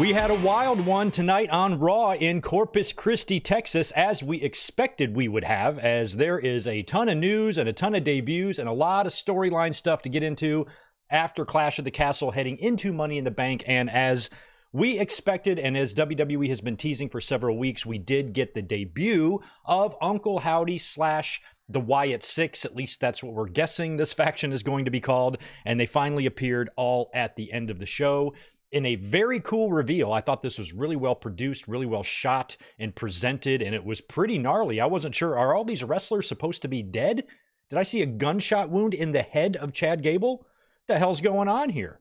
We had a wild one tonight on Raw in Corpus Christi, Texas, as we expected we would have, as there is a ton of news and a ton of debuts and a lot of storyline stuff to get into after Clash of the Castle heading into Money in the Bank. And as we expected, and as WWE has been teasing for several weeks, we did get the debut of Uncle Howdy slash the Wyatt Six. At least that's what we're guessing this faction is going to be called. And they finally appeared all at the end of the show in a very cool reveal. I thought this was really well produced, really well shot and presented, and it was pretty gnarly. I wasn't sure, are all these wrestlers supposed to be dead? Did I see a gunshot wound in the head of Chad Gable? What the hell's going on here?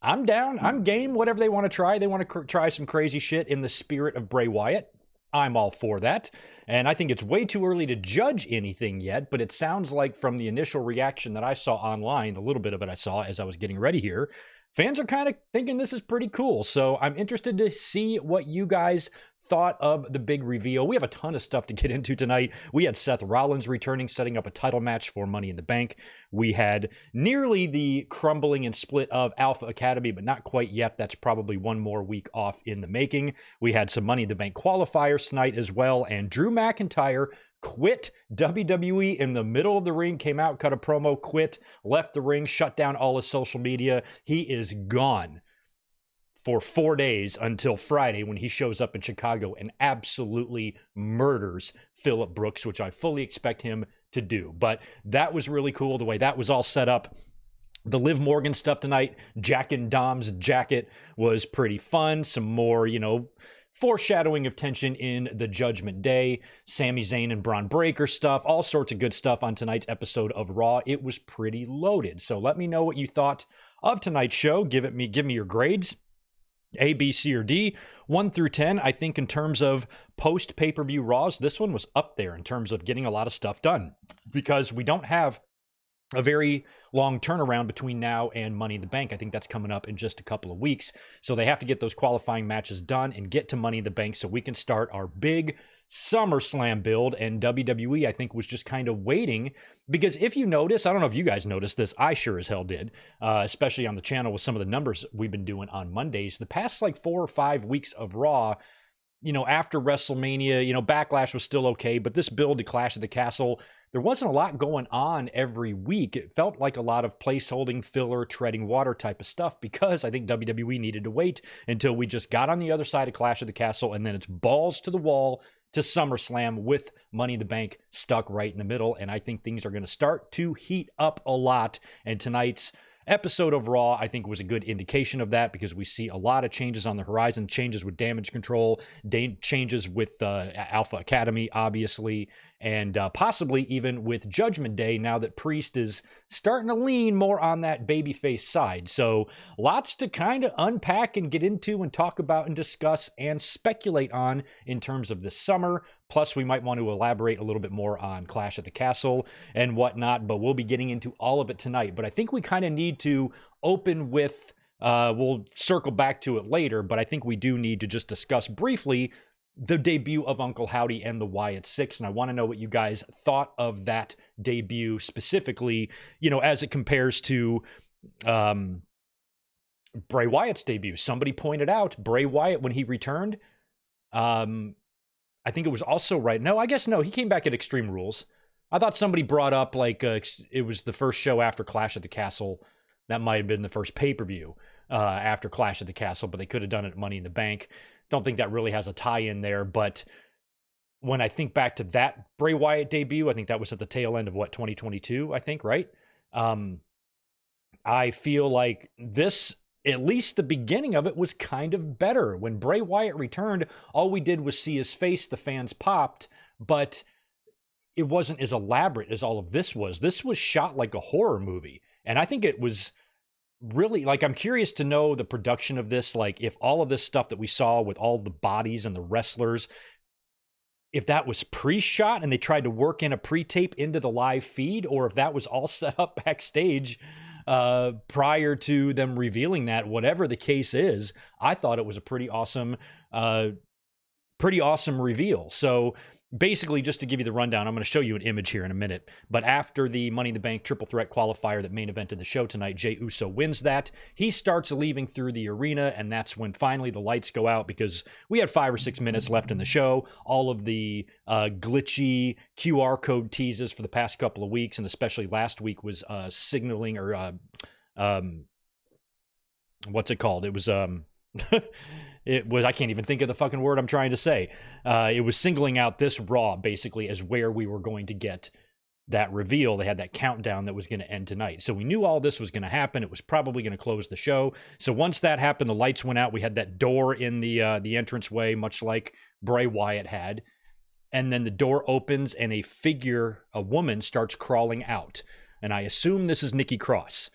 I'm down. I'm game. Whatever they want to try. They want to try some crazy shit in the spirit of Bray Wyatt. I'm all for that. And I think it's way too early to judge anything yet, but it sounds like from the initial reaction that I saw online, the little bit of it I saw as I was getting ready here, fans are kind of thinking this is pretty cool. So I'm interested to see what you guys thought of the big reveal. We have a ton of stuff to get into tonight. We had Seth Rollins returning, setting up a title match for Money in the Bank. We had nearly the crumbling and split of Alpha Academy, but not quite yet. That's probably one more week off in the making. We had some Money in the Bank qualifiers tonight as well. And Drew McIntyre quit WWE in the middle of the ring, came out, cut a promo, quit, left the ring, shut down all his social media. He is gone for 4 days until Friday when he shows up in Chicago and absolutely murders Phillip Brooks, which I fully expect him to do. But that was really cool, the way that was all set up. The Liv Morgan stuff tonight, Jack and Dom's jacket, was pretty fun. Some more, foreshadowing of tension in the Judgment Day, Sami Zayn and Braun Breaker stuff, all sorts of good stuff on tonight's episode of Raw. It was pretty loaded. So let me know what you thought of tonight's show. Give me your grades. A, B, C, or D, 1 through 10. I think in terms of post pay-per-view Raws, this one was up there in terms of getting a lot of stuff done because we don't have a very long turnaround between now and Money in the Bank. I think that's coming up in just a couple of weeks. So they have to get those qualifying matches done and get to Money in the Bank so we can start our big SummerSlam build. And WWE, I think, was just kind of waiting because if you notice, I don't know if you guys noticed this, I sure as hell did, especially on the channel with some of the numbers we've been doing on Mondays. The past 4 or 5 weeks of Raw, after WrestleMania, Backlash was still okay, but this build to Clash of the Castle, there wasn't a lot going on every week. It felt like a lot of placeholding, filler, treading water type of stuff because I think WWE needed to wait until we just got on the other side of Clash of the Castle, and then it's balls to the wall to SummerSlam with Money in the Bank stuck right in the middle. And I think things are going to start to heat up a lot. And tonight's episode of Raw, I think, was a good indication of that because we see a lot of changes on the horizon, changes with Damage Control, changes with Alpha Academy, obviously, and possibly even with Judgment Day now that Priest is starting to lean more on that babyface side. So lots to kind of unpack and get into and talk about and discuss and speculate on in terms of this summer. Plus, we might want to elaborate a little bit more on Clash at the Castle and whatnot, but we'll be getting into all of it tonight. But I think we kind of need to open with, we'll circle back to it later, but I think we do need to just discuss briefly the debut of Uncle Howdy and the Wyatt Six. And I want to know what you guys thought of that debut specifically, as it compares to Bray Wyatt's debut. Somebody pointed out Bray Wyatt, when he returned, I think it was also right. No, I guess no. He came back at Extreme Rules. I thought somebody brought up it was the first show after Clash at the Castle. That might have been the first pay-per-view after Clash at the Castle, but they could have done it at Money in the Bank. Don't think that really has a tie-in there, but when I think back to that Bray Wyatt debut, I think that was at the tail end of 2022, I think, right? I feel like this, at least the beginning of it, was kind of better. When Bray Wyatt returned, all we did was see his face, the fans popped, but it wasn't as elaborate as all of this was. This was shot like a horror movie, and I think it was really, I'm curious to know the production of this, if all of this stuff that we saw with all the bodies and the wrestlers, if that was pre-shot and they tried to work in a pre-tape into the live feed, or if that was all set up backstage prior to them revealing that. Whatever the case is, I thought it was a pretty awesome reveal. So basically, just to give you the rundown, I'm going to show you an image here in a minute. But after the Money in the Bank triple threat qualifier that main evented the show tonight, Jey Uso wins that. He starts leaving through the arena, and that's when finally the lights go out because we had 5 or 6 minutes left in the show. All of the glitchy QR code teases for the past couple of weeks, and especially last week, was signaling or what's it called? It was I can't even think of the fucking word I'm trying to say. It was singling out this Raw basically as where we were going to get that reveal. They had that countdown that was going to end tonight. So we knew all this was going to happen. It was probably going to close the show. So once that happened, the lights went out. We had that door in the entranceway, much like Bray Wyatt had. And then the door opens and a woman starts crawling out. And I assume this is Nikki Cross.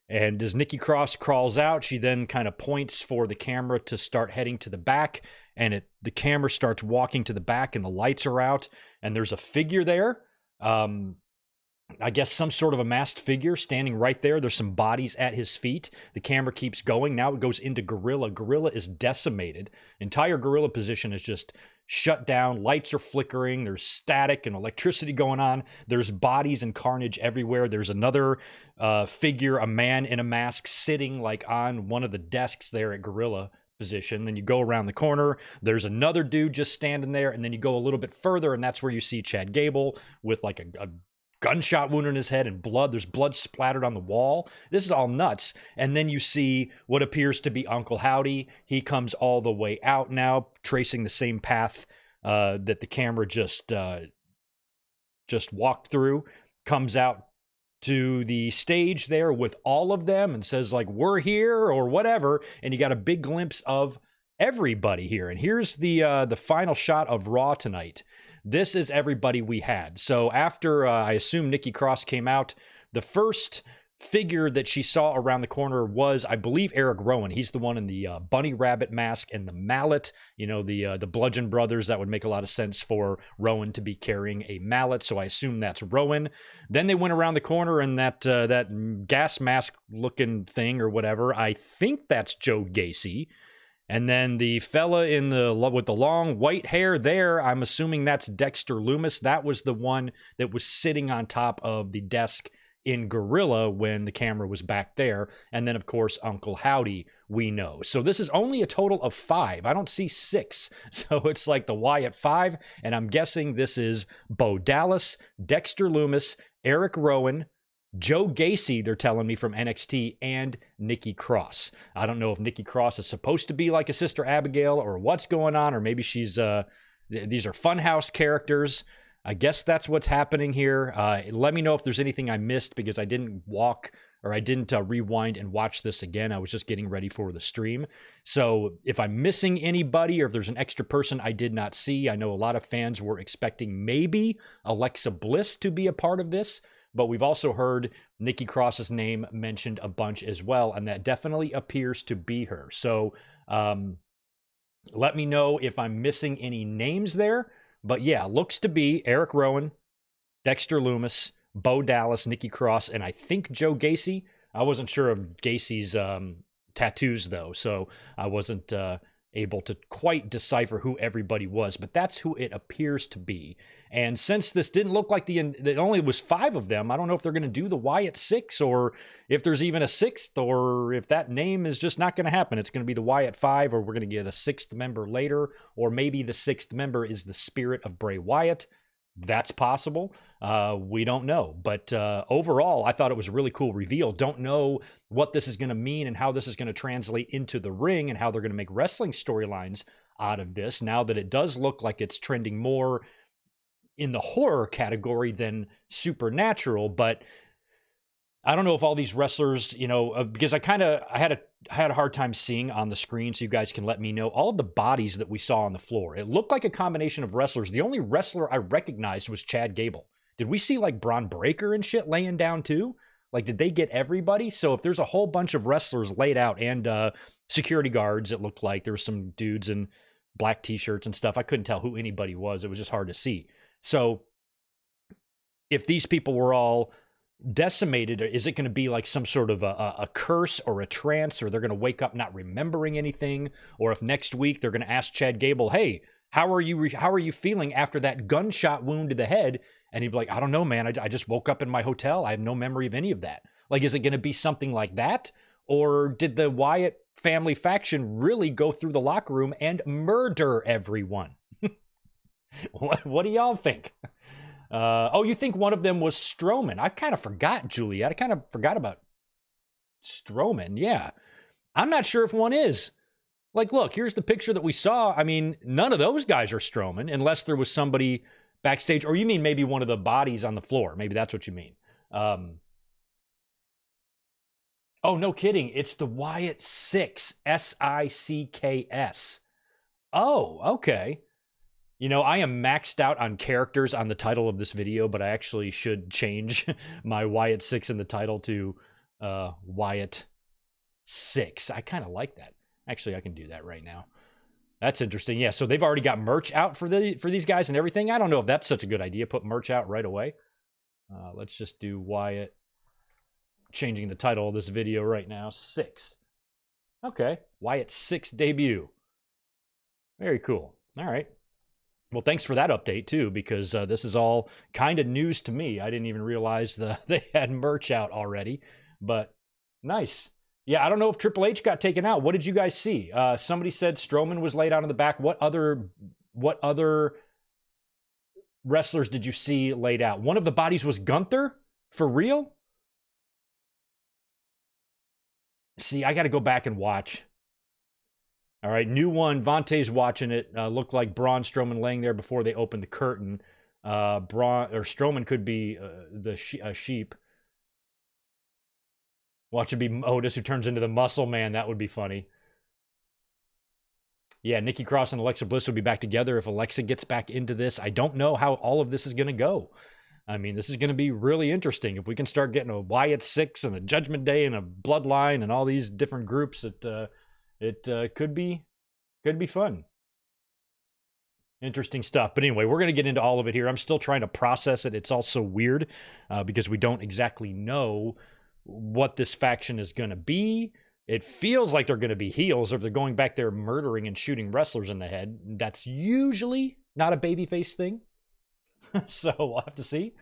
And as Nikki Cross crawls out, she then kind of points for the camera to start heading to the back. And the camera starts walking to the back and the lights are out. And there's a figure there. I guess some sort of a masked figure standing right there. There's some bodies at his feet. The camera keeps going. Now it goes into Gorilla. Gorilla is decimated. Entire Gorilla position is just shut down. Lights are flickering. There's static and electricity going on. There's bodies and carnage everywhere. There's another figure, a man in a mask, sitting like on one of the desks there at Gorilla position. Then you go around the corner. There's another dude just standing there. And then you go a little bit further, and that's where you see Chad Gable with like a gunshot wound in his head and blood. There's blood splattered on the wall. This is all nuts. And then you see what appears to be Uncle Howdy. He comes all the way out now, tracing the same path that the camera just walked through, comes out to the stage there with all of them and says like, we're here or whatever. And you got a big glimpse of everybody here. And here's the final shot of Raw tonight. This is everybody we had. So after, I assume Nikki Cross came out, the first figure that she saw around the corner was, I believe, Eric Rowan. He's the one in the bunny rabbit mask and the mallet. You know, the Bludgeon Brothers. That would make a lot of sense for Rowan to be carrying a mallet. So I assume that's Rowan. Then they went around the corner and that gas mask looking thing or whatever. I think that's Joe Gacy. And then the fella with the long white hair there, I'm assuming that's Dexter Lumis. That was the one that was sitting on top of the desk in Gorilla when the camera was back there. And then, of course, Uncle Howdy, we know. So this is only a total of 5. I don't see 6. So it's like the Wyatt 5. And I'm guessing this is Bo Dallas, Dexter Lumis, Eric Rowan, Joe Gacy, they're telling me, from NXT, and Nikki Cross. I don't know if Nikki Cross is supposed to be like a Sister Abigail or what's going on, or maybe she's these are Funhouse characters. I guess that's what's happening here. Let me know if there's anything I missed because I didn't rewind and watch this again. I was just getting ready for the stream. So if I'm missing anybody or if there's an extra person I did not see, I know a lot of fans were expecting maybe Alexa Bliss to be a part of this. But we've also heard Nikki Cross's name mentioned a bunch as well, and that definitely appears to be her. So let me know if I'm missing any names there. But yeah, looks to be Eric Rowan, Dexter Lumis, Bo Dallas, Nikki Cross, and I think Joe Gacy. I wasn't sure of Gacy's tattoos, though, so I wasn't able to quite decipher who everybody was, but that's who it appears to be. And since this didn't look like it only was 5 of them, I don't know if they're going to do the Wyatt 6 or if there's even a 6th or if that name is just not going to happen. It's going to be the Wyatt 5 or we're going to get a 6th member later, or maybe the 6th member is the spirit of Bray Wyatt. That's possible. We don't know. But overall, I thought it was a really cool reveal. Don't know what this is going to mean and how this is going to translate into the ring and how they're going to make wrestling storylines out of this, now that it does look like it's trending more in the horror category than supernatural. But I don't know if all these wrestlers, because I had a hard time seeing on the screen, so you guys can let me know, all of the bodies that we saw on the floor. It looked like a combination of wrestlers. The only wrestler I recognized was Chad Gable. Did we see like Braun Breaker and shit laying down too? Like, did they get everybody? So if there's a whole bunch of wrestlers laid out and security guards, it looked like there were some dudes in black t-shirts and stuff. I couldn't tell who anybody was. It was just hard to see. So if these people were all decimated, is it going to be like some sort of a curse or a trance, or they're going to wake up not remembering anything? Or if next week they're going to ask Chad Gable, hey, How are you feeling after that gunshot wound to the head? And he'd be like, I don't know, man. I just woke up in my hotel. I have no memory of any of that. Like, is it going to be something like that? Or did the Wyatt family faction really go through the locker room and murder everyone? What do y'all think? Oh, you think one of them was Strowman? I kind of forgot, Juliet. I kind of forgot about Strowman. Yeah. I'm not sure if one is. Like, look, here's the picture that we saw. I mean, none of those guys are Strowman unless there was somebody backstage. Or you mean maybe one of the bodies on the floor. Maybe that's what you mean. Oh, no kidding. It's the Wyatt 6, S-I-C-K-S. Oh, okay. You know, I am maxed out on characters on the title of this video, but I actually should change my Wyatt 6 in the title to Wyatt 6. I kind of like that. Actually, I can do that right now. That's interesting. Yeah, so they've already got merch out for these guys and everything. I don't know if that's such a good idea. Put merch out right away. Let's just do Wyatt. Changing the title of this video right now. 6. Okay. Wyatt 6 debut. Very cool. All right. Well, thanks for that update, too, because this is all kind of news to me. I didn't even realize they had merch out already, but nice. Yeah, I don't know if Triple H got taken out. What did you guys see? Somebody said Strowman was laid out in the back. What other wrestlers did you see laid out? One of the bodies was Gunther? For real? See, I got to go back and watch. All right, new one. Vontae's watching it. Looked like Braun Strowman laying there before they opened the curtain. Strowman could be the sheep. Watch it be Otis who turns into the Muscle Man. That would be funny. Yeah, Nikki Cross and Alexa Bliss will be back together if Alexa gets back into this. I don't know how all of this is going to go. I mean, this is going to be really interesting. If we can start getting a Wyatt 6 and a Judgment Day and a Bloodline and all these different groups, it could be fun. Interesting stuff. But anyway, we're going to get into all of it here. I'm still trying to process it. It's all so weird because we don't exactly know what this faction is going to be. It feels like they're going to be heels, or if they're going back there murdering and shooting wrestlers in the head. That's usually not a babyface thing. So we'll have to see.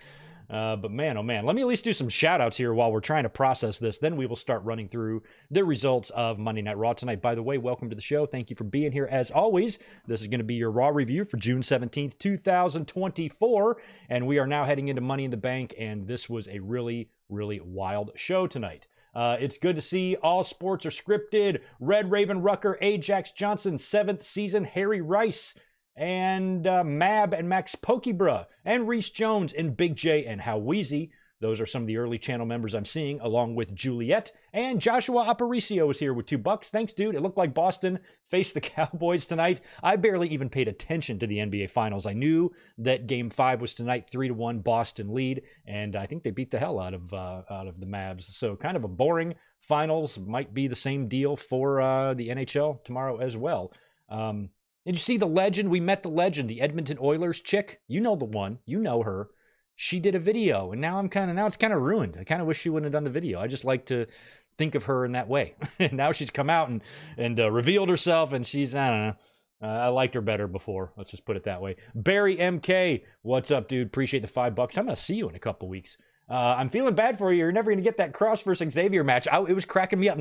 But man, oh man, let me at least do some shout outs here while we're trying to process this. Then we will start running through the results of Monday Night Raw tonight. By the way, welcome to the show. Thank you for being here as always. This is going to be your Raw review for June 17th, 2024. And we are now heading into Money in the Bank. And this was a really, really wild show tonight. It's good to see all sports are scripted. Red Raven Rucker, Ajax Johnson, 7th season, Harry Rice, and Mab and Max Pokebra, and Reese Jones, and Big J, and How Wheezy. Those are some of the early channel members I'm seeing, along with Juliet. And Joshua Aparicio is here with $2. Thanks, dude. It looked like Boston faced the Cowboys tonight. I barely even paid attention to the NBA Finals. I knew that Game 5 was tonight, 3-1 Boston lead, and I think they beat the hell out of the Mavs. So kind of a boring finals. Might be the same deal for the NHL tomorrow as well. Did you see the legend? We met the legend, the Edmonton Oilers chick. You know the one. You know her. She did a video, and now it's kind of ruined. I kind of wish she wouldn't have done the video. I just like to think of her in that way. And now she's come out and revealed herself, and she's, I don't know. I liked her better before. Let's just put it that way. Barry MK, what's up, dude? Appreciate the $5. I'm going to see you in a couple weeks. I'm feeling bad for you. You're never going to get that Cross versus Xavier match. It was cracking me up.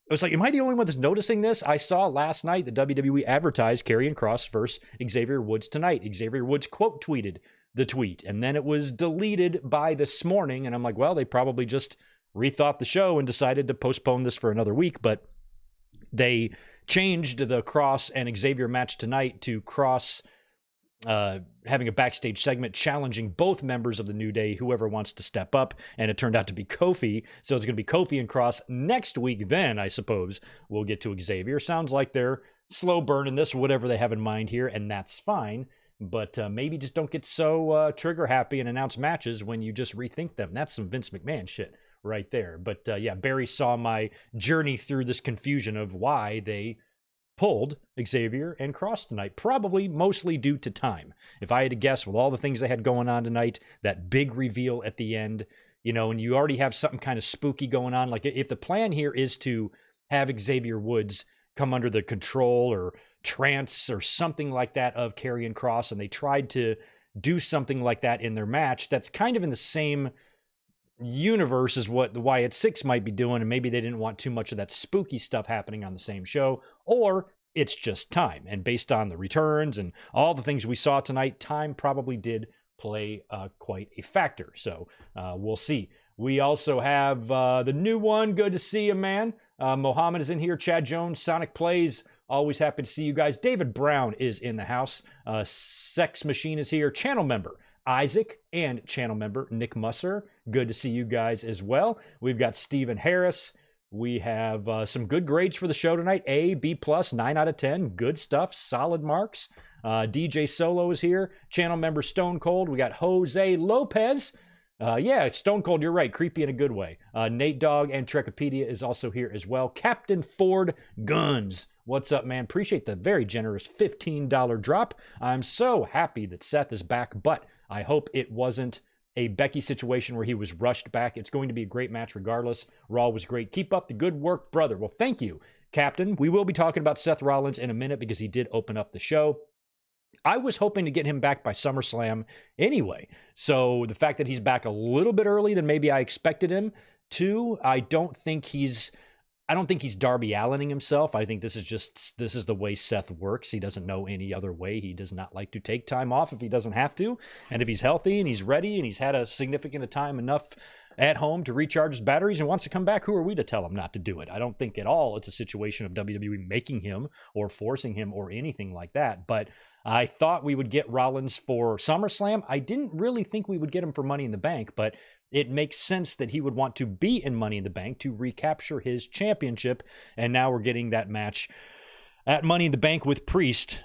It was like, am I the only one that's noticing this? I saw last night the WWE advertised Karrion Kross versus Xavier Woods tonight. Xavier Woods quote tweeted the tweet, and then it was deleted by this morning, and I'm like, well, they probably just rethought the show and decided to postpone this for another week, but they changed the Kross and Xavier match tonight to Kross having a backstage segment challenging both members of the New Day, whoever wants to step up, and it turned out to be Kofi, so it's going to be Kofi and Kross next week. Then I suppose we'll get to Xavier. Sounds like they're slow burning this, whatever they have in mind here, and that's fine, but maybe just don't get so trigger happy and announce matches when you just rethink them. That's some Vince McMahon shit right there. But yeah, Barry saw my journey through this confusion of why they pulled Xavier and Kross tonight, probably mostly due to time. If I had to guess, with all the things they had going on tonight, that big reveal at the end, you know, and you already have something kind of spooky going on, like if the plan here is to have Xavier Woods come under the control or trance or something like that of Karrion Kross, and they tried to do something like that in their match that's kind of in the same universe as what the Wyatt 6 might be doing, and maybe they didn't want too much of that spooky stuff happening on the same show, or it's just time. And based on the returns and all the things we saw tonight, time probably did play quite a factor. So we'll see. We also have the new one. Good to see you, man. Mohammed is in here. Chad Jones, Sonic Plays. Always happy to see you guys. David Brown is in the house. Sex Machine is here. Channel member Isaac and channel member Nick Musser. Good to see you guys as well. We've got Stephen Harris. We have some good grades for the show tonight. A, B+, 9 out of 10. Good stuff. Solid marks. DJ Solo is here. Channel member Stone Cold. We got Jose Lopez. Yeah, Stone Cold, you're right. Creepy in a good way. Nate Dogg and Trekopedia is also here as well. Captain Ford Guns. What's up, man? Appreciate the very generous $15 drop. I'm so happy that Seth is back, but I hope it wasn't a Becky situation where he was rushed back. It's going to be a great match regardless. Raw was great. Keep up the good work, brother. Well, thank you, Captain. We will be talking about Seth Rollins in a minute because he did open up the show. I was hoping to get him back by SummerSlam anyway. So the fact that he's back a little bit early than maybe I expected him to, I don't think he's Darby Allining himself. I think this is the way Seth works. He doesn't know any other way. He does not like to take time off if he doesn't have to. And if he's healthy and he's ready and he's had a significant time enough at home to recharge his batteries and wants to come back, who are we to tell him not to do it? I don't think at all it's a situation of WWE making him or forcing him or anything like that. But I thought we would get Rollins for SummerSlam. I didn't really think we would get him for Money in the Bank, but it makes sense that he would want to be in Money in the Bank to recapture his championship. And now we're getting that match at Money in the Bank with Priest,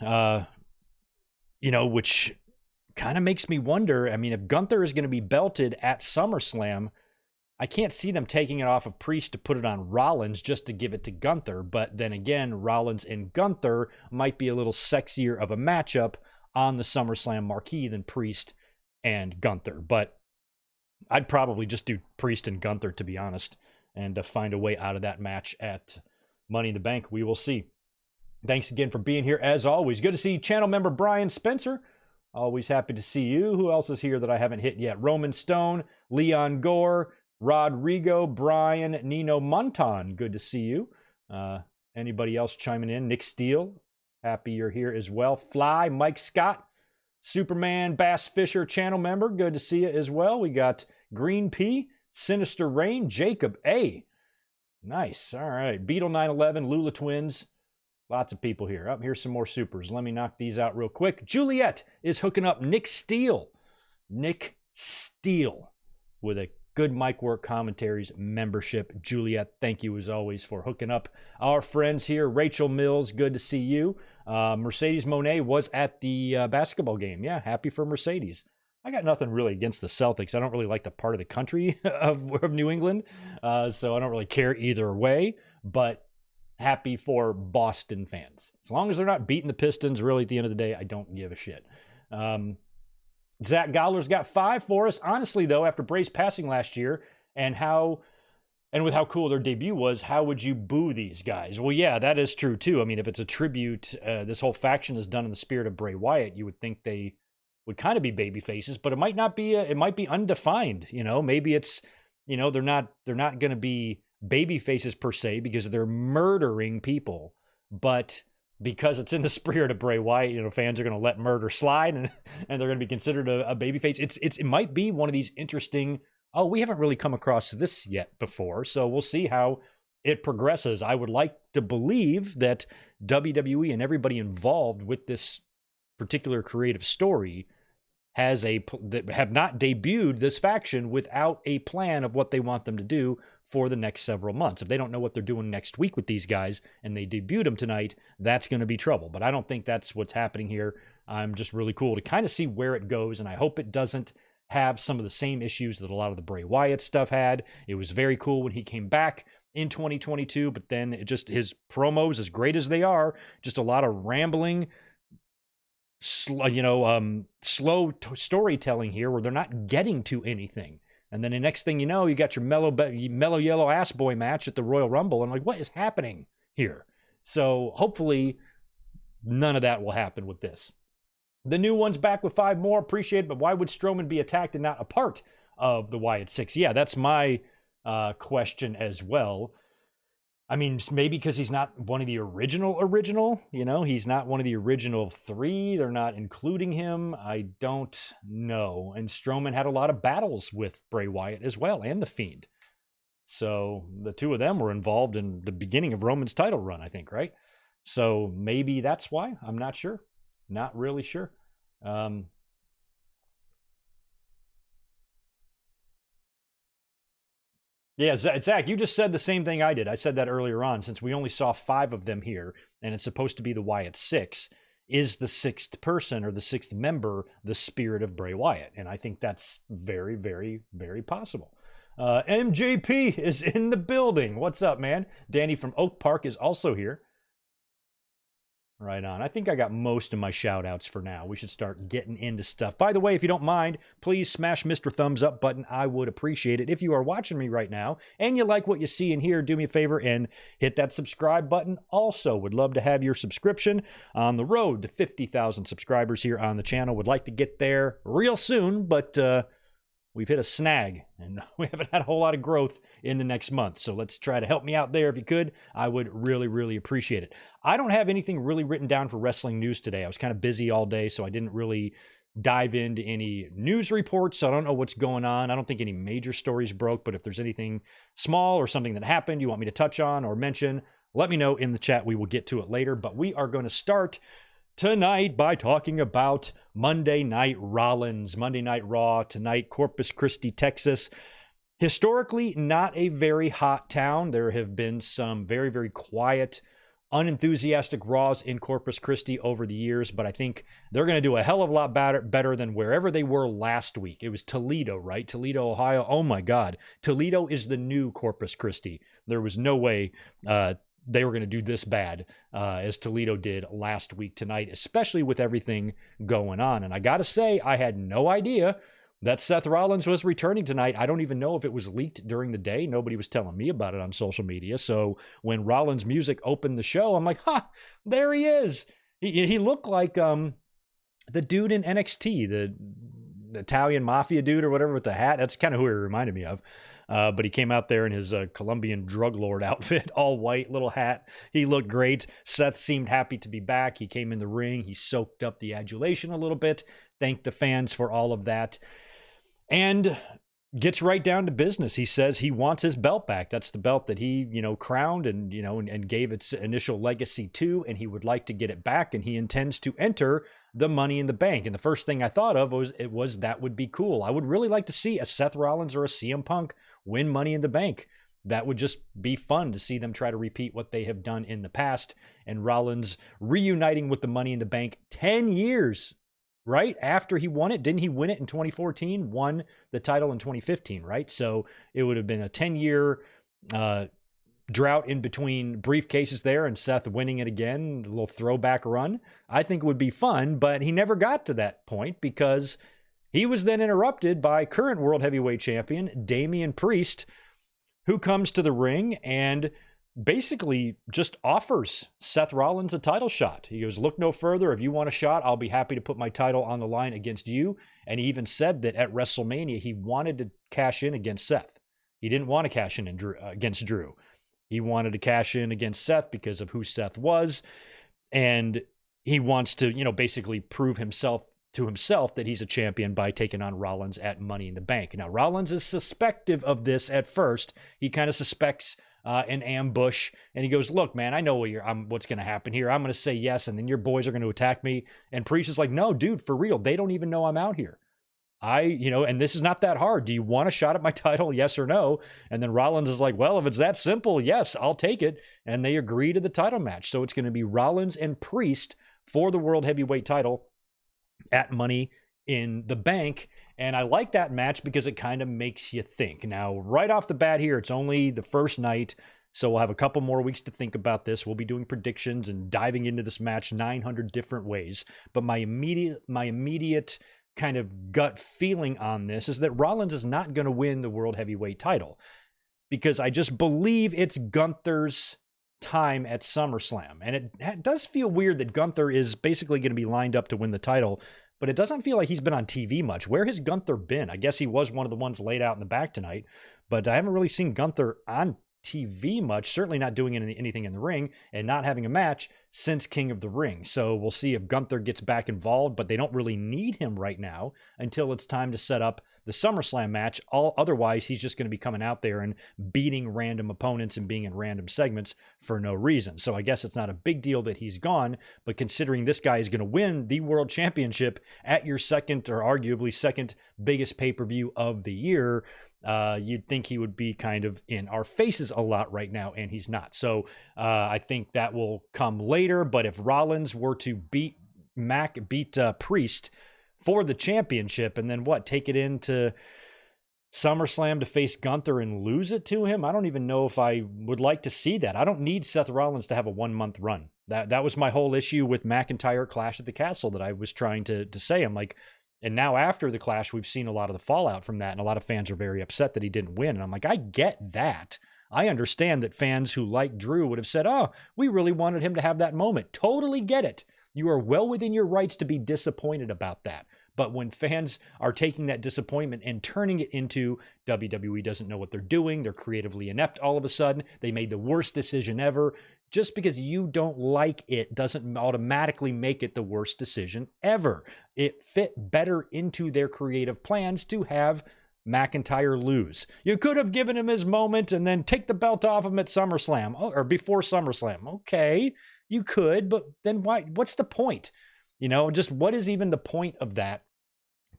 which kind of makes me wonder. I mean, if Gunther is going to be belted at SummerSlam, I can't see them taking it off of Priest to put it on Rollins just to give it to Gunther. But then again, Rollins and Gunther might be a little sexier of a matchup on the SummerSlam marquee than Priest and Gunther. But I'd probably just do Priest and Gunther, to be honest, and find a way out of that match at Money in the Bank. We will see. Thanks again for being here, as always. Good to see channel member Brian Spencer. Always happy to see you. Who else is here that I haven't hit yet? Roman Stone, Leon Gore, Rodrigo, Brian, Nino Monton. Good to see you. Anybody else chiming in? Nick Steele, happy you're here as well. Fly, Mike Scott, Superman, Bass Fisher, channel member. Good to see you as well. We got Green P, Sinister Rain, Jacob A. Nice. All right. Beetle 911, Lula Twins. Lots of people here. Here's some more supers. Let me knock these out real quick. Juliet is hooking up Nick Steele. Nick Steele with a Good Mic Work Commentaries membership. Juliet, thank you as always for hooking up our friends here. Rachel Mills, good to see you. Mercedes Monet was at the basketball game. Yeah, happy for Mercedes. I got nothing really against the Celtics. I don't really like the part of the country of New England, so I don't really care either way, but happy for Boston fans. As long as they're not beating the Pistons, really, at the end of the day, I don't give a shit. Zach Gowler's got 5 for us. Honestly, though, after Bray's passing last year and with how cool their debut was, how would you boo these guys? Well, yeah, that is true, too. I mean, if it's a tribute, this whole faction is done in the spirit of Bray Wyatt, you would think they would kind of be baby faces, but it might not be. It might be undefined. Maybe it's, they're not going to be baby faces per se because they're murdering people, but because it's in the spirit of Bray Wyatt, fans are going to let murder slide and they're going to be considered a babyface. It might be one of these interesting, we haven't really come across this yet before, so we'll see how it progresses. I would like to believe that WWE and everybody involved with this particular creative story have not debuted this faction without a plan of what they want them to do for the next several months. If they don't know what they're doing next week with these guys and they debuted them tonight, that's going to be trouble. But I don't think that's what's happening here. I'm just really cool to kind of see where it goes, and I hope it doesn't have some of the same issues that a lot of the Bray Wyatt stuff had. It was very cool when he came back in 2022, but then his promos, as great as they are, just a lot of rambling, slow storytelling here where they're not getting to anything. And then the next thing you know, you got your mellow yellow ass boy match at the Royal Rumble. And what is happening here? So hopefully None of that will happen with this. The new one's back with 5 more. Appreciate it, but why would Strowman be attacked and not a part of the Wyatt 6? Yeah, that's my question as well. I mean, maybe because he's not one of the original, you know? He's not one of the original 3. They're not including him. I don't know. And Strowman had a lot of battles with Bray Wyatt as well, and The Fiend. So the 2 of them were involved in the beginning of Roman's title run, I think, right? So maybe that's why. I'm not sure. Not really sure. Yeah, Zach, you just said the same thing I did. I said that earlier on, since we only saw 5 of them here, and it's supposed to be the Wyatt 6. Is the 6th person or the 6th member the spirit of Bray Wyatt? And I think that's very, very, very possible. MJP is in the building. What's up, man? Danny from Oak Park is also here. Right on. I think I got most of my shout-outs for now. We should start getting into stuff. By the way, if you don't mind, please smash Mr. Thumbs Up button. I would appreciate it. If you are watching me right now and you like what you see and hear, do me a favor and hit that subscribe button. Also, would love to have your subscription on the road to 50,000 subscribers here on the channel. Would like to get there real soon, but we've hit a snag, and we haven't had a whole lot of growth in the next month. So let's try to help me out there if you could. I would really, really appreciate it. I don't have anything really written down for wrestling news today. I was kind of busy all day, so I didn't really dive into any news reports. So I don't know what's going on. I don't think any major stories broke, but if there's anything small or something that happened you want me to touch on or mention, let me know in the chat. We will get to it later, but we are going to start tonight by talking about Monday Night Rollins, Monday Night Raw tonight, Corpus Christi, Texas. Historically, not a very hot town. There have been some very, very quiet, unenthusiastic Raws in Corpus Christi over the years, but I think they're going to do a hell of a lot better than wherever they were last week. It was Toledo, right? Toledo, Ohio. Oh my God. Toledo is the new Corpus Christi. There was no way they were going to do this bad as Toledo did last week tonight, especially with everything going on. And I got to say, I had no idea that Seth Rollins was returning tonight. I don't even know if it was leaked during the day. Nobody was telling me about it on social media. So when Rollins' music opened the show, I'm like, there he is. He looked like the dude in NXT, the Italian mafia dude or whatever with the hat. That's kind of who he reminded me of. But he came out there in his Colombian drug lord outfit, all white, little hat. He looked great. Seth seemed happy to be back. He came in the ring. He soaked up the adulation a little bit. Thanked the fans for all of that. And gets right down to business. He says he wants his belt back. That's the belt that he, crowned and, and gave its initial legacy to, and he would like to get it back, and he intends to enter the Money in the Bank. And the first thing I thought of was that would be cool. I would really like to see a Seth Rollins or a CM Punk win Money in the Bank. That would just be fun to see them try to repeat what they have done in the past. And Rollins reuniting with the Money in the Bank 10 years, right? After he won it. Didn't he win it in 2014? Won the title in 2015, right? So it would have been a 10-year drought in between briefcases there, and Seth winning it again, a little throwback run. I think it would be fun, but he never got to that point because he was then interrupted by current World Heavyweight Champion Damian Priest, who comes to the ring and basically just offers Seth Rollins a title shot. He goes, look no further. If you want a shot, I'll be happy to put my title on the line against you. And he even said that at WrestleMania, he wanted to cash in against Seth. He didn't want to cash in against Drew. He wanted to cash in against Seth because of who Seth was. And he wants to, basically prove to himself that he's a champion by taking on Rollins at Money in the Bank. Now, Rollins is suspective of this at first. He kind of suspects an ambush, and he goes, look, man, I know what's going to happen here. I'm going to say yes, and then your boys are going to attack me. And Priest is like, no, dude, for real. They don't even know I'm out here. And this is not that hard. Do you want a shot at my title? Yes or no? And then Rollins is like, well, if it's that simple, yes, I'll take it. And they agree to the title match. So it's going to be Rollins and Priest for the World Heavyweight title at Money in the Bank. And I like that match because it kind of makes you think. Now, right off the bat here, it's only the first night, so we'll have a couple more weeks to think about this. We'll be doing predictions and diving into this match 900 different ways. But my immediate kind of gut feeling on this is that Rollins is not going to win the World Heavyweight title because I just believe it's Gunther's time at SummerSlam. And it does feel weird that Gunther is basically going to be lined up to win the title, but it doesn't feel like he's been on TV much. Where has Gunther been? I guess he was one of the ones laid out in the back tonight, but I haven't really seen Gunther on TV much, certainly not doing anything in the ring and not having a match since King of the Ring. So we'll see if Gunther gets back involved, but they don't really need him right now until it's time to set up the SummerSlam match. Otherwise, he's just going to be coming out there and beating random opponents and being in random segments for no reason. So I guess it's not a big deal that he's gone, but considering this guy is going to win the World Championship at your second or arguably second biggest pay-per-view of the year, you'd think he would be kind of in our faces a lot right now, and he's not. So I think that will come later. But if Rollins were to beat Priest for the championship, and then take it into SummerSlam to face Gunther and lose it to him, I don't even know if I would like to see that. I don't need Seth Rollins to have a 1-month run. That was my whole issue with McIntyre Clash at the Castle that I was trying to say. I'm like, and now after the Clash, we've seen a lot of the fallout from that, and a lot of fans are very upset that he didn't win. And I'm like, I get that. I understand that fans who like Drew would have said, oh, we really wanted him to have that moment. Totally get it. You are well within your rights to be disappointed about that. But when fans are taking that disappointment and turning it into WWE doesn't know what they're doing, they're creatively inept all of a sudden, they made the worst decision ever, just because you don't like it doesn't automatically make it the worst decision ever. It fit better into their creative plans to have McIntyre lose. You could have given him his moment and then take the belt off him at SummerSlam or before SummerSlam. Okay, you could, but then why? What's the point? Just what is even the point of that?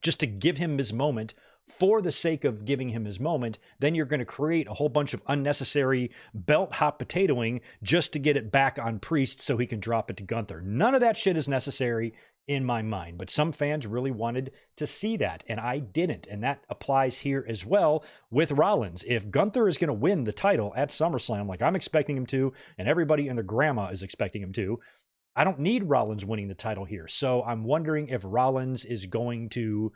Just to give him his moment for the sake of giving him his moment, then you're going to create a whole bunch of unnecessary belt hot potatoing just to get it back on Priest so he can drop it to Gunther. None of that shit is necessary in my mind, but some fans really wanted to see that, and I didn't, and that applies here as well with Rollins. If Gunther is going to win the title at SummerSlam, like I'm expecting him to, and everybody and their grandma is expecting him to, I don't need Rollins winning the title here. So I'm wondering if Rollins is going to,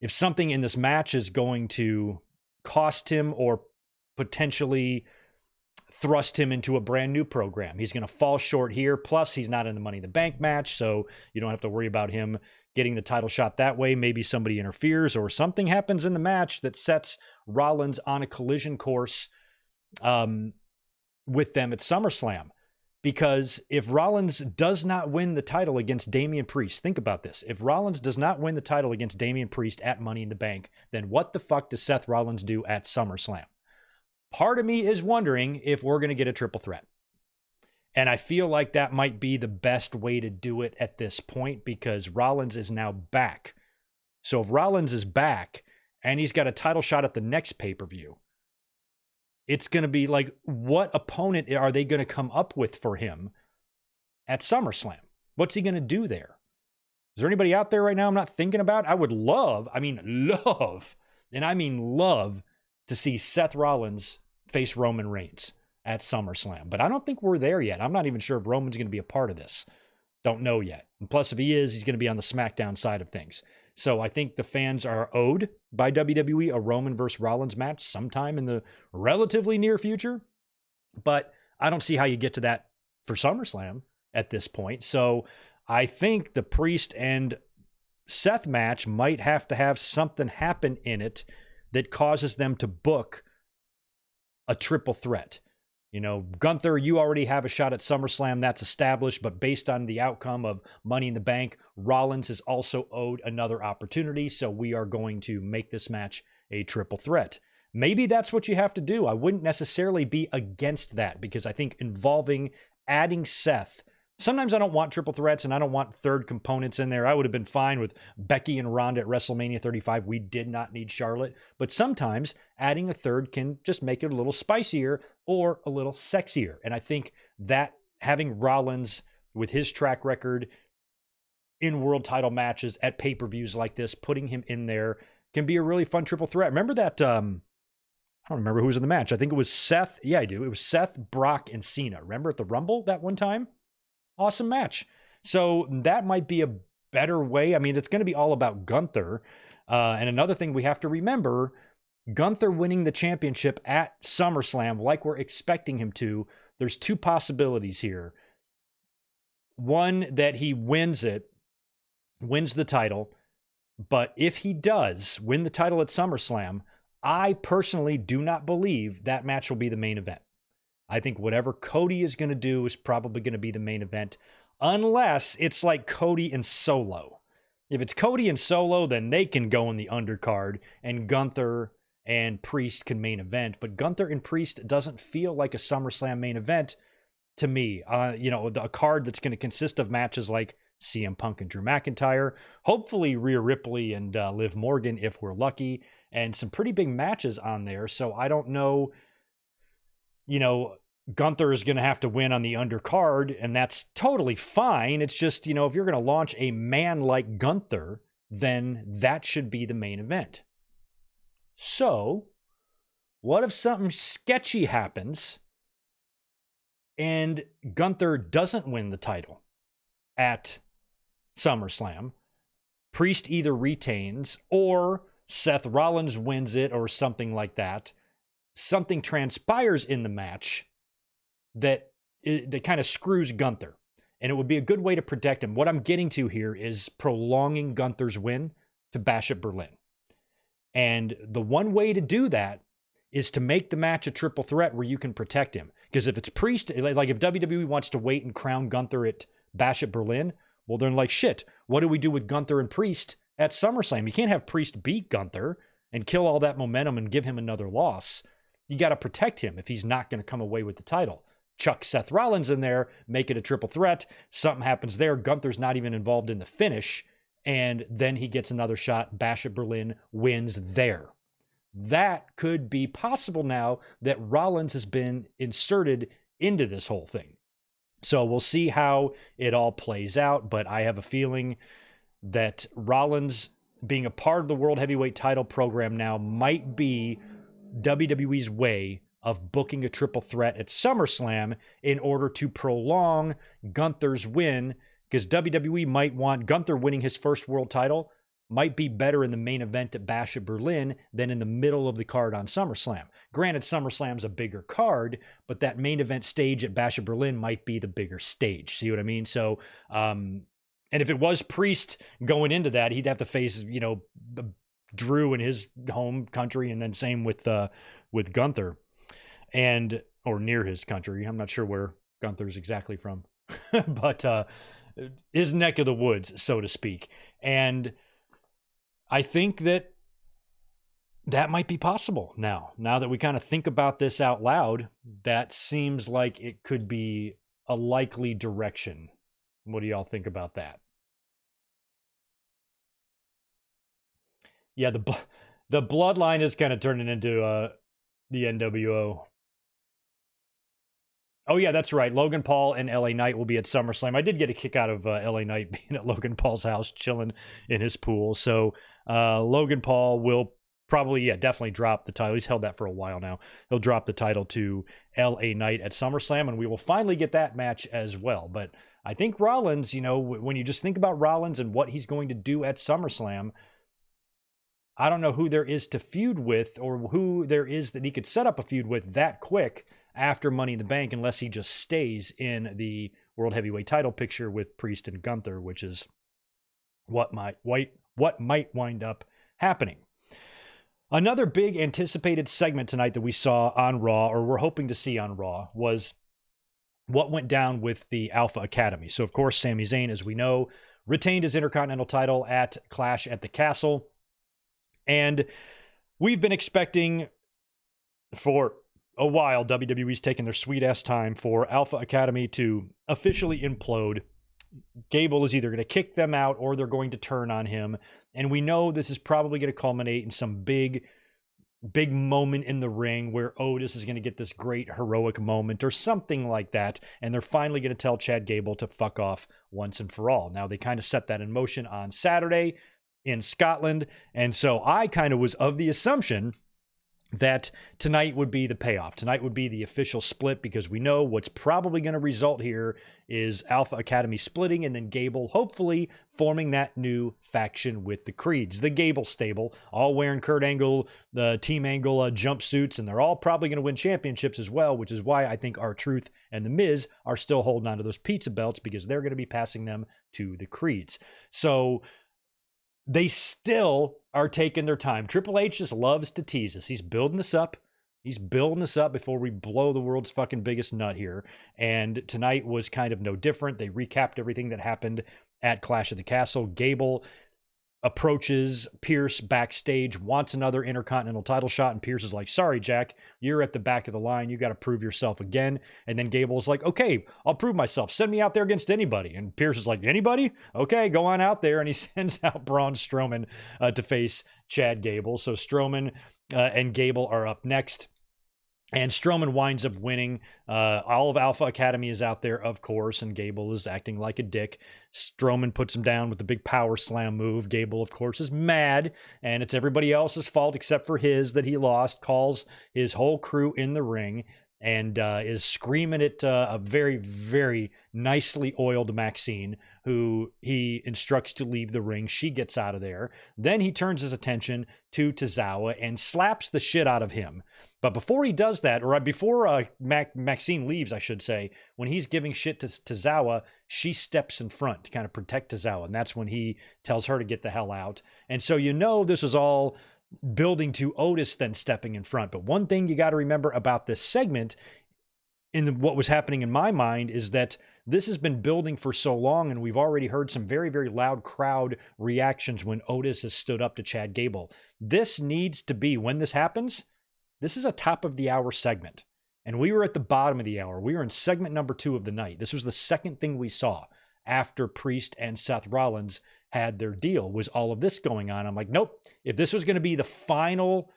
if something in this match is going to cost him or potentially thrust him into a brand new program. He's going to fall short here. Plus, he's not in the Money in the Bank match, so you don't have to worry about him getting the title shot that way. Maybe somebody interferes or something happens in the match that sets Rollins on a collision course with them at SummerSlam. Because if Rollins does not win the title against Damian Priest, think about this. If Rollins does not win the title against Damian Priest at Money in the Bank, then what the fuck does Seth Rollins do at SummerSlam? Part of me is wondering if we're going to get a triple threat. And I feel like that might be the best way to do it at this point because Rollins is now back. So if Rollins is back and he's got a title shot at the next pay-per-view, it's going to be like, what opponent are they going to come up with for him at SummerSlam? What's he going to do there? Is there anybody out there right now I'm not thinking about? I would love to see Seth Rollins face Roman Reigns at SummerSlam. But I don't think we're there yet. I'm not even sure if Roman's going to be a part of this. Don't know yet. And plus, if he is, he's going to be on the SmackDown side of things. So I think the fans are owed by WWE a Roman versus Rollins match sometime in the relatively near future. But I don't see how you get to that for SummerSlam at this point. So I think the Priest and Seth match might have to have something happen in it that causes them to book a triple threat. Gunther, you already have a shot at SummerSlam. That's established. But based on the outcome of Money in the Bank, Rollins is also owed another opportunity. So we are going to make this match a triple threat. Maybe that's what you have to do. I wouldn't necessarily be against that because I think adding Seth, sometimes I don't want triple threats and I don't want third components in there. I would have been fine with Becky and Ronda at WrestleMania 35. We did not need Charlotte. But sometimes adding a third can just make it a little spicier or a little sexier. And I think that having Rollins with his track record in world title matches at pay-per-views like this, putting him in there can be a really fun triple threat. Remember that, I don't remember who was in the match. I think it was Seth. Yeah, I do. It was Seth, Brock, and Cena. Remember at the Rumble that one time? Awesome match. So that might be a better way. I mean, it's going to be all about Gunther. And another thing we have to remember, Gunther winning the championship at SummerSlam like we're expecting him to, there's two possibilities here. One, that he wins the title, but if he does win the title at SummerSlam, I personally do not believe that match will be the main event. I think whatever Cody is going to do is probably going to be the main event, unless it's like Cody and Solo. If it's Cody and Solo, then they can go in the undercard, and Gunther and Priest can main event. But Gunther and Priest doesn't feel like a SummerSlam main event to me. A card that's going to consist of matches like CM Punk and Drew McIntyre, hopefully Rhea Ripley and Liv Morgan if we're lucky, and some pretty big matches on there. So I don't know, Gunther is going to have to win on the undercard, and that's totally fine. It's just, if you're going to launch a man like Gunther, then that should be the main event. So, what if something sketchy happens and Gunther doesn't win the title at SummerSlam? Priest either retains or Seth Rollins wins it or something like that. Something transpires in the match that kind of screws Gunther. And it would be a good way to protect him. What I'm getting to here is prolonging Gunther's win to Bash at Berlin. And the one way to do that is to make the match a triple threat where you can protect him. Because if it's Priest, like if WWE wants to wait and crown Gunther at Bash at Berlin, well, they're like, shit, what do we do with Gunther and Priest at SummerSlam? You can't have Priest beat Gunther and kill all that momentum and give him another loss. You got to protect him if he's not going to come away with the title. Chuck Seth Rollins in there, make it a triple threat. Something happens there. Gunther's not even involved in the finish. And then he gets another shot. Bash at Berlin, wins there. That could be possible now that Rollins has been inserted into this whole thing. So we'll see how it all plays out. But I have a feeling that Rollins being a part of the World Heavyweight title program now might be WWE's way of booking a triple threat at SummerSlam in order to prolong Gunther's win, because WWE might want Gunther winning his first world title might be better in the main event at Bash at Berlin than in the middle of the card on SummerSlam. Granted, SummerSlam's a bigger card, but that main event stage at Bash at Berlin might be the bigger stage. See what I mean? So, and if it was Priest going into that, he'd have to face, Drew in his home country, and then same with Gunther, or near his country. I'm not sure where Gunther's exactly from, but his neck of the woods, so to speak. And I think that might be possible now. Now that we kind of think about this out loud, that seems like it could be a likely direction. What do y'all think about that? Yeah, the bloodline is kind of turning into the NWO. Oh, yeah, that's right. Logan Paul and LA Knight will be at SummerSlam. I did get a kick out of LA Knight being at Logan Paul's house, chilling in his pool. So Logan Paul will probably, definitely drop the title. He's held that for a while now. He'll drop the title to LA Knight at SummerSlam, and we will finally get that match as well. But I think Rollins, when you just think about Rollins and what he's going to do at SummerSlam, I don't know who there is to feud with or who there is that he could set up a feud with that quick after Money in the Bank, unless he just stays in the World Heavyweight title picture with Priest and Gunther, which is what might wind up happening. Another big anticipated segment tonight that we saw on Raw, or we're hoping to see on Raw, was what went down with the Alpha Academy. So, of course, Sami Zayn, as we know, retained his Intercontinental title at Clash at the Castle. And we've been expecting for a while, WWE's taken their sweet-ass time for Alpha Academy to officially implode. Gable is either going to kick them out or they're going to turn on him. And we know this is probably going to culminate in some big moment in the ring where Otis is going to get this great heroic moment or something like that. And they're finally going to tell Chad Gable to fuck off once and for all. Now, they kind of set that in motion on Saturday in Scotland. And so I kind of was of the assumption that tonight would be the payoff. Tonight would be the official split, because we know what's probably going to result here is Alpha Academy splitting and then Gable hopefully forming that new faction with the Creeds, the Gable stable, all wearing Kurt Angle, the Team Angle jumpsuits, and they're all probably going to win championships as well, which is why I think R-Truth and The Miz are still holding on to those pizza belts, because they're going to be passing them to the Creeds. So they still are taking their time. Triple H just loves to tease us. He's building us up. He's building us up before we blow the world's fucking biggest nut here. And tonight was kind of no different. They recapped everything that happened at Clash of the Castle. Gable approaches Pierce backstage, wants another Intercontinental title shot, and Pierce is like, sorry, Jack, you're at the back of the line. You got to prove yourself again. And then Gable's like, okay, I'll prove myself. Send me out there against anybody. And Pierce is like, anybody? Okay, go on out there. And he sends out Braun Strowman to face Chad Gable. So Strowman and Gable are up next. And Strowman winds up winning. All of Alpha Academy is out there, of course, and Gable is acting like a dick. Strowman puts him down with the big power slam move. Gable, of course, is mad, and it's everybody else's fault except for his that he lost, calls his whole crew in the ring, and is screaming at a very, very nicely oiled Maxine, who he instructs to leave the ring. She gets out of there. Then he turns his attention to Tozawa and slaps the shit out of him. But before he does that, or before Maxine leaves, I should say, when he's giving shit to Tozawa, she steps in front to kind of protect Tozawa. And that's when he tells her to get the hell out. And so you know this is all building to Otis then stepping in front. But one thing you got to remember about this segment, in what was happening in my mind, is that this has been building for so long, and we've already heard some very, very loud crowd reactions when Otis has stood up to Chad Gable. This needs to be, when this happens, this is a top of the hour segment. And we were at the bottom of the hour. We were in segment number 2 of the night. This was the second thing we saw after Priest and Seth Rollins had their deal, was all of this going on. I'm like, nope. If this was going to be the final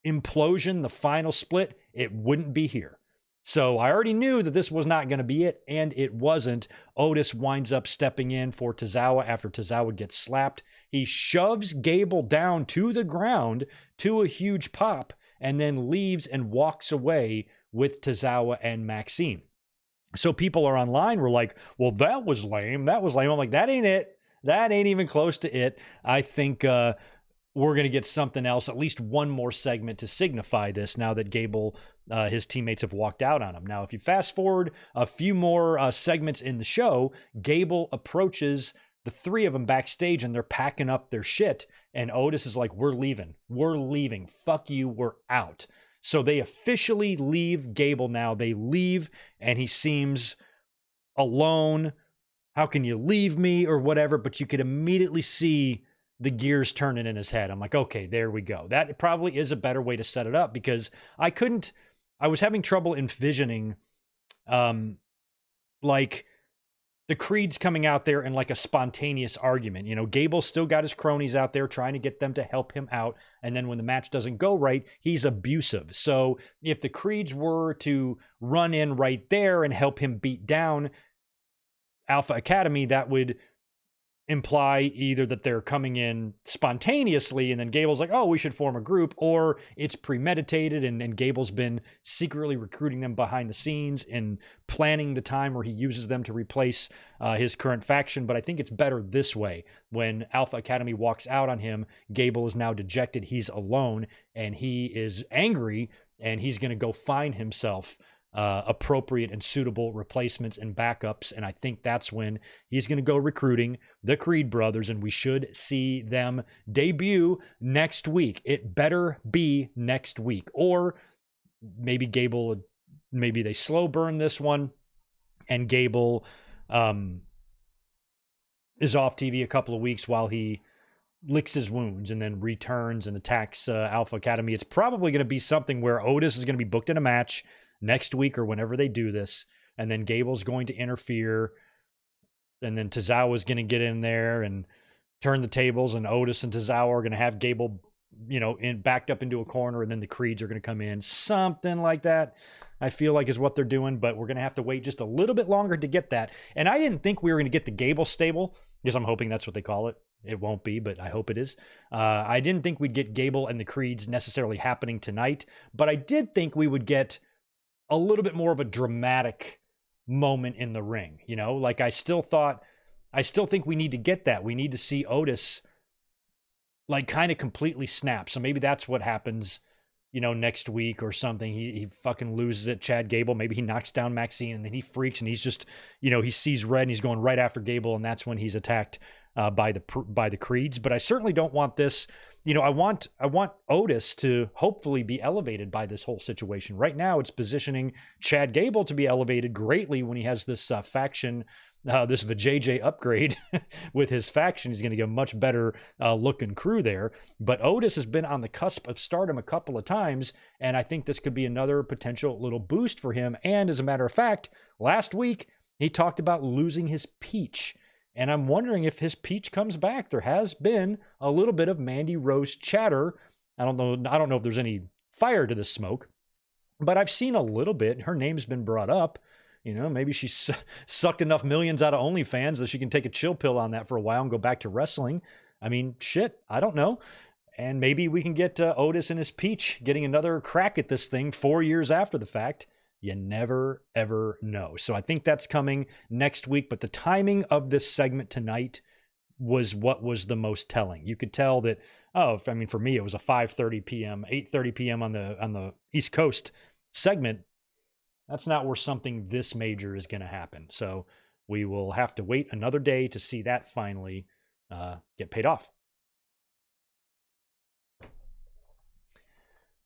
implosion, the final split, it wouldn't be here. So I already knew that this was not going to be it, and it wasn't. Otis winds up stepping in for Tozawa after Tozawa gets slapped. He shoves Gable down to the ground to a huge pop, and then leaves and walks away with Tozawa and Maxine. So people are online were like, well, that was lame. That was lame. I'm like, that ain't it. That ain't even close to it. I think we're going to get something else, at least one more segment to signify this now that Gable, his teammates have walked out on him. Now, if you fast forward a few more segments in the show, Gable approaches the three of them backstage and they're packing up their shit. And Otis is like, we're leaving. We're leaving. Fuck you. We're out. So they officially leave Gable now. They leave and he seems alone. How can you leave me or whatever? But you could immediately see the gears turning in his head. I'm like, okay, there we go. That probably is a better way to set it up, because I was having trouble envisioning like the Creeds coming out there in like a spontaneous argument. You know, Gable still got his cronies out there trying to get them to help him out. And then when the match doesn't go right, he's abusive. So if the Creeds were to run in right there and help him beat down Alpha Academy, that would imply either that they're coming in spontaneously and then Gable's like, oh, we should form a group, or it's premeditated and Gable's been secretly recruiting them behind the scenes and planning the time where he uses them to replace his current faction. But I think it's better this way. When Alpha Academy walks out on him, Gable is now dejected. He's alone and he is angry, and he's going to go find himself appropriate and suitable replacements and backups. And I think that's when he's going to go recruiting the Creed brothers, and we should see them debut next week. It better be next week, or maybe maybe they slow burn this one and Gable is off TV a couple of weeks while he licks his wounds and then returns and attacks Alpha Academy. It's probably going to be something where Otis is going to be booked in a match next week or whenever they do this, and then Gable's going to interfere, and then Tozawa is going to get in there and turn the tables, and Otis and Tozawa are going to have Gable, backed up into a corner, and then the Creeds are going to come in. Something like that, I feel like, is what they're doing, but we're going to have to wait just a little bit longer to get that. And I didn't think we were going to get the Gable stable, because I'm hoping that's what they call it, It won't be, but I hope it is. I didn't think we'd get Gable and the Creeds necessarily happening tonight, but I did think we would get a little bit more of a dramatic moment in the ring. You know, like I still think we need to get that. We need to see Otis like kind of completely snap. So maybe that's what happens, you know, next week or something. He fucking loses at Chad Gable. Maybe he knocks down Maxine and then he freaks and he's just, you know, he sees red and he's going right after Gable, and that's when he's attacked by the Creeds. But I certainly don't want this. You know, I want Otis to hopefully be elevated by this whole situation. Right now, it's positioning Chad Gable to be elevated greatly when he has this faction, this Vijay upgrade with his faction. He's going to get a much better looking crew there. But Otis has been on the cusp of stardom a couple of times, and I think this could be another potential little boost for him. And as a matter of fact, last week, he talked about losing his peach. And I'm wondering if his peach comes back. There has been a little bit of Mandy Rose chatter. I don't know if there's any fire to this smoke, but I've seen a little bit. Her name's been brought up. You know, maybe she sucked enough millions out of OnlyFans that she can take a chill pill on that for a while and go back to wrestling. I mean, shit, I don't know. And maybe we can get Otis and his peach getting another crack at this thing 4 years after the fact. You never, ever know. So I think that's coming next week. But the timing of this segment tonight was what was the most telling. You could tell that, for me, it was a 5:30 p.m., 8:30 p.m. on the East Coast segment. That's not where something this major is going to happen. So we will have to wait another day to see that finally get paid off.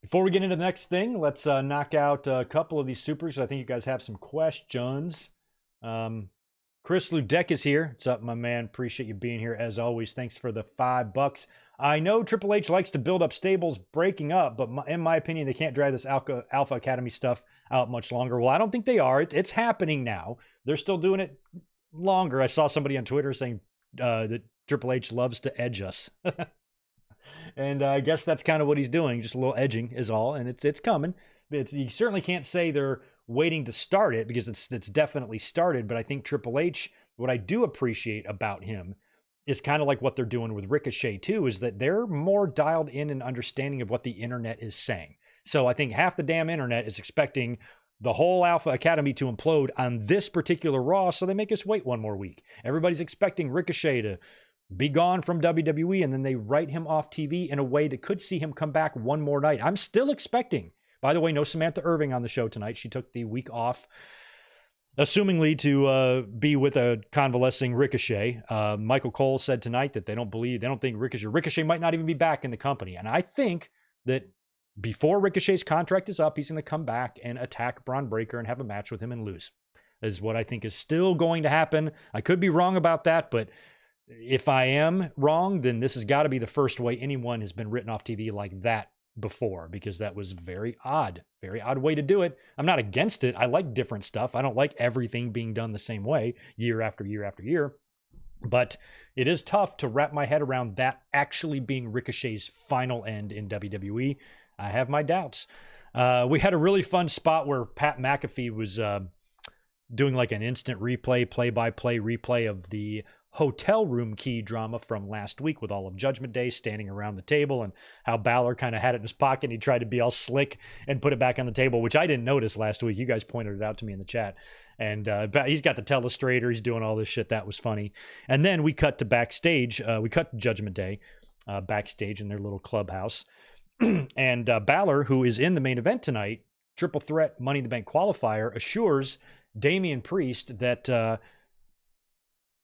Before we get into the next thing, let's knock out a couple of these supers. I think you guys have some questions. Chris Ludek is here. What's up, my man? Appreciate you being here as always. Thanks for the $5. I know Triple H likes to build up stables breaking up, but in my opinion, they can't drag this Alpha Academy stuff out much longer. Well, I don't think they are. It's happening now. They're still doing it longer. I saw somebody on Twitter saying that Triple H loves to edge us. And I guess that's kind of what he's doing. Just a little edging is all. And it's coming. You certainly can't say they're waiting to start it because it's definitely started. But I think Triple H, what I do appreciate about him is kind of like what they're doing with Ricochet too, is that they're more dialed in and understanding of what the internet is saying. So I think half the damn internet is expecting the whole Alpha Academy to implode on this particular Raw. So they make us wait one more week. Everybody's expecting Ricochet to be gone from WWE, and then they write him off TV in a way that could see him come back one more night. I'm still expecting, by the way, no Samantha Irving on the show tonight. She took the week off, assumingly to be with a convalescing Ricochet. Michael Cole said tonight that they don't think Ricochet might not even be back in the company. And I think that before Ricochet's contract is up, he's going to come back and attack Braun Breaker and have a match with him and lose, is what I think is still going to happen. I could be wrong about that, but if I am wrong, then this has got to be the first way anyone has been written off TV like that before, because that was very odd way to do it. I'm not against it. I like different stuff. I don't like everything being done the same way year after year after year. But it is tough to wrap my head around that actually being Ricochet's final end in WWE. I have my doubts. We had a really fun spot where Pat McAfee was doing like an instant replay, play-by-play replay of the hotel room key drama from last week with all of Judgment Day standing around the table, and how Balor kind of had it in his pocket and he tried to be all slick and put it back on the table, which I didn't notice last week. You guys pointed it out to me in the chat. And he's got the telestrator. He's doing all this shit. That was funny. And then we cut to backstage. We cut to Judgment Day backstage in their little clubhouse. And Balor, who is in the main event tonight, triple threat Money in the Bank qualifier, assures Damian Priest that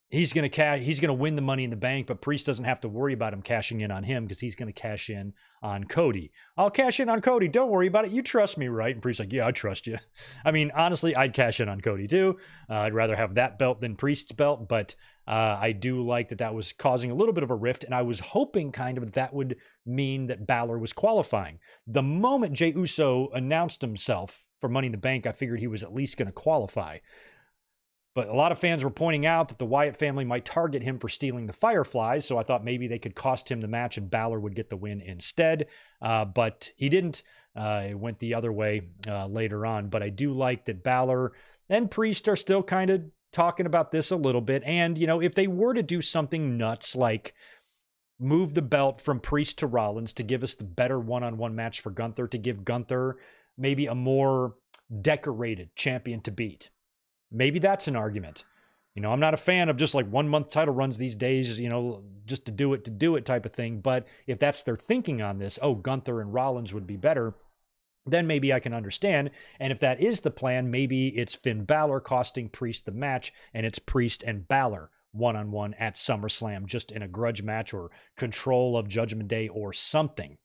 he's going to win the Money in the Bank, but Priest doesn't have to worry about him cashing in on him because he's going to cash in on Cody. I'll cash in on Cody. Don't worry about it. You trust me, right? And Priest's like, yeah, I trust you. I mean, honestly, I'd cash in on Cody too. I'd rather have that belt than Priest's belt, but I do like that was causing a little bit of a rift, and I was hoping kind of that would mean that Balor was qualifying. The moment Jey Uso announced himself for Money in the Bank, I figured he was at least going to qualify. But a lot of fans were pointing out that the Wyatt family might target him for stealing the Fireflies, so I thought maybe they could cost him the match and Balor would get the win instead. But he didn't. It went the other way later on. But I do like that Balor and Priest are still kind of talking about this a little bit. And, you know, if they were to do something nuts like move the belt from Priest to Rollins to give us the better one-on-one match for Gunther, to give Gunther maybe a more decorated champion to beat. Maybe that's an argument. You know, I'm not a fan of just like 1 month title runs these days, you know, just to do it type of thing. But if that's their thinking on this, oh, Gunther and Rollins would be better, then maybe I can understand. And if that is the plan, maybe it's Finn Balor costing Priest the match, and it's Priest and Balor one-on-one at SummerSlam, just in a grudge match or control of Judgment Day or something.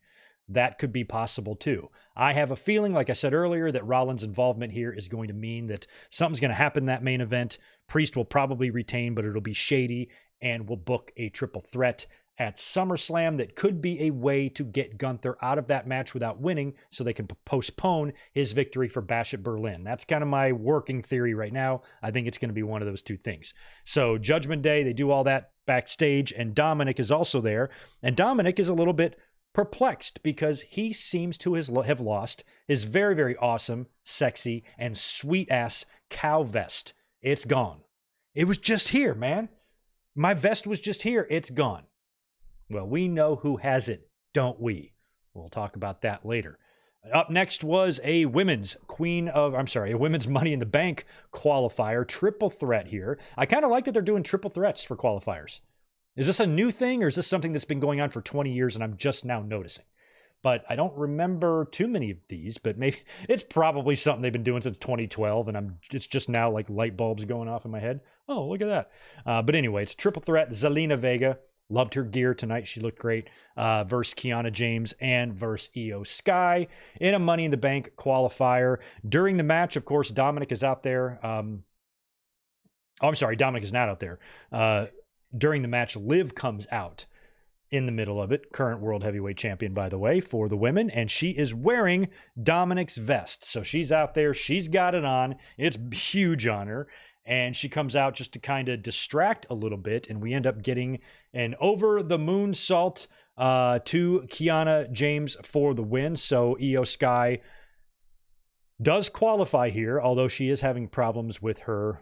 That could be possible too. I have a feeling, like I said earlier, that Rollins' involvement here is going to mean that something's going to happen in that main event. Priest will probably retain, but it'll be shady, and we'll book a triple threat at SummerSlam that could be a way to get Gunther out of that match without winning, so they can postpone his victory for Bash at Berlin. That's kind of my working theory right now. I think it's going to be one of those two things. So Judgment Day, they do all that backstage, and Dominic is also there. And Dominic is a little bit perplexed because he seems to have lost his very, very awesome, sexy, and sweet-ass cow vest. It's gone. It was just here, man. My vest was just here. It's gone. Well, we know who has it, don't we? We'll talk about that later. Up next was a women's Money in the Bank qualifier, triple threat here. I kind of like that they're doing triple threats for qualifiers. Is this a new thing, or is this something that's been going on for 20 years and I'm just now noticing? But I don't remember too many of these, but maybe it's probably something they've been doing since 2012, and it's just now like light bulbs going off in my head. Oh, look at that. But anyway, it's triple threat. Zelina Vega. Loved her gear tonight. She looked great. Versus Kiana James and versus Io Sky in a Money in the Bank qualifier. During the match, of course, Dominic is out there. Dominic is not out there. During the match, Liv comes out in the middle of it. Current World Heavyweight Champion, by the way, for the women. And she is wearing Dominic's vest. So she's out there. She's got it on. It's huge on her. And she comes out just to kind of distract a little bit. And we end up getting an over-the-moonsault to Kiana James for the win. So Io Sky does qualify here, although she is having problems with her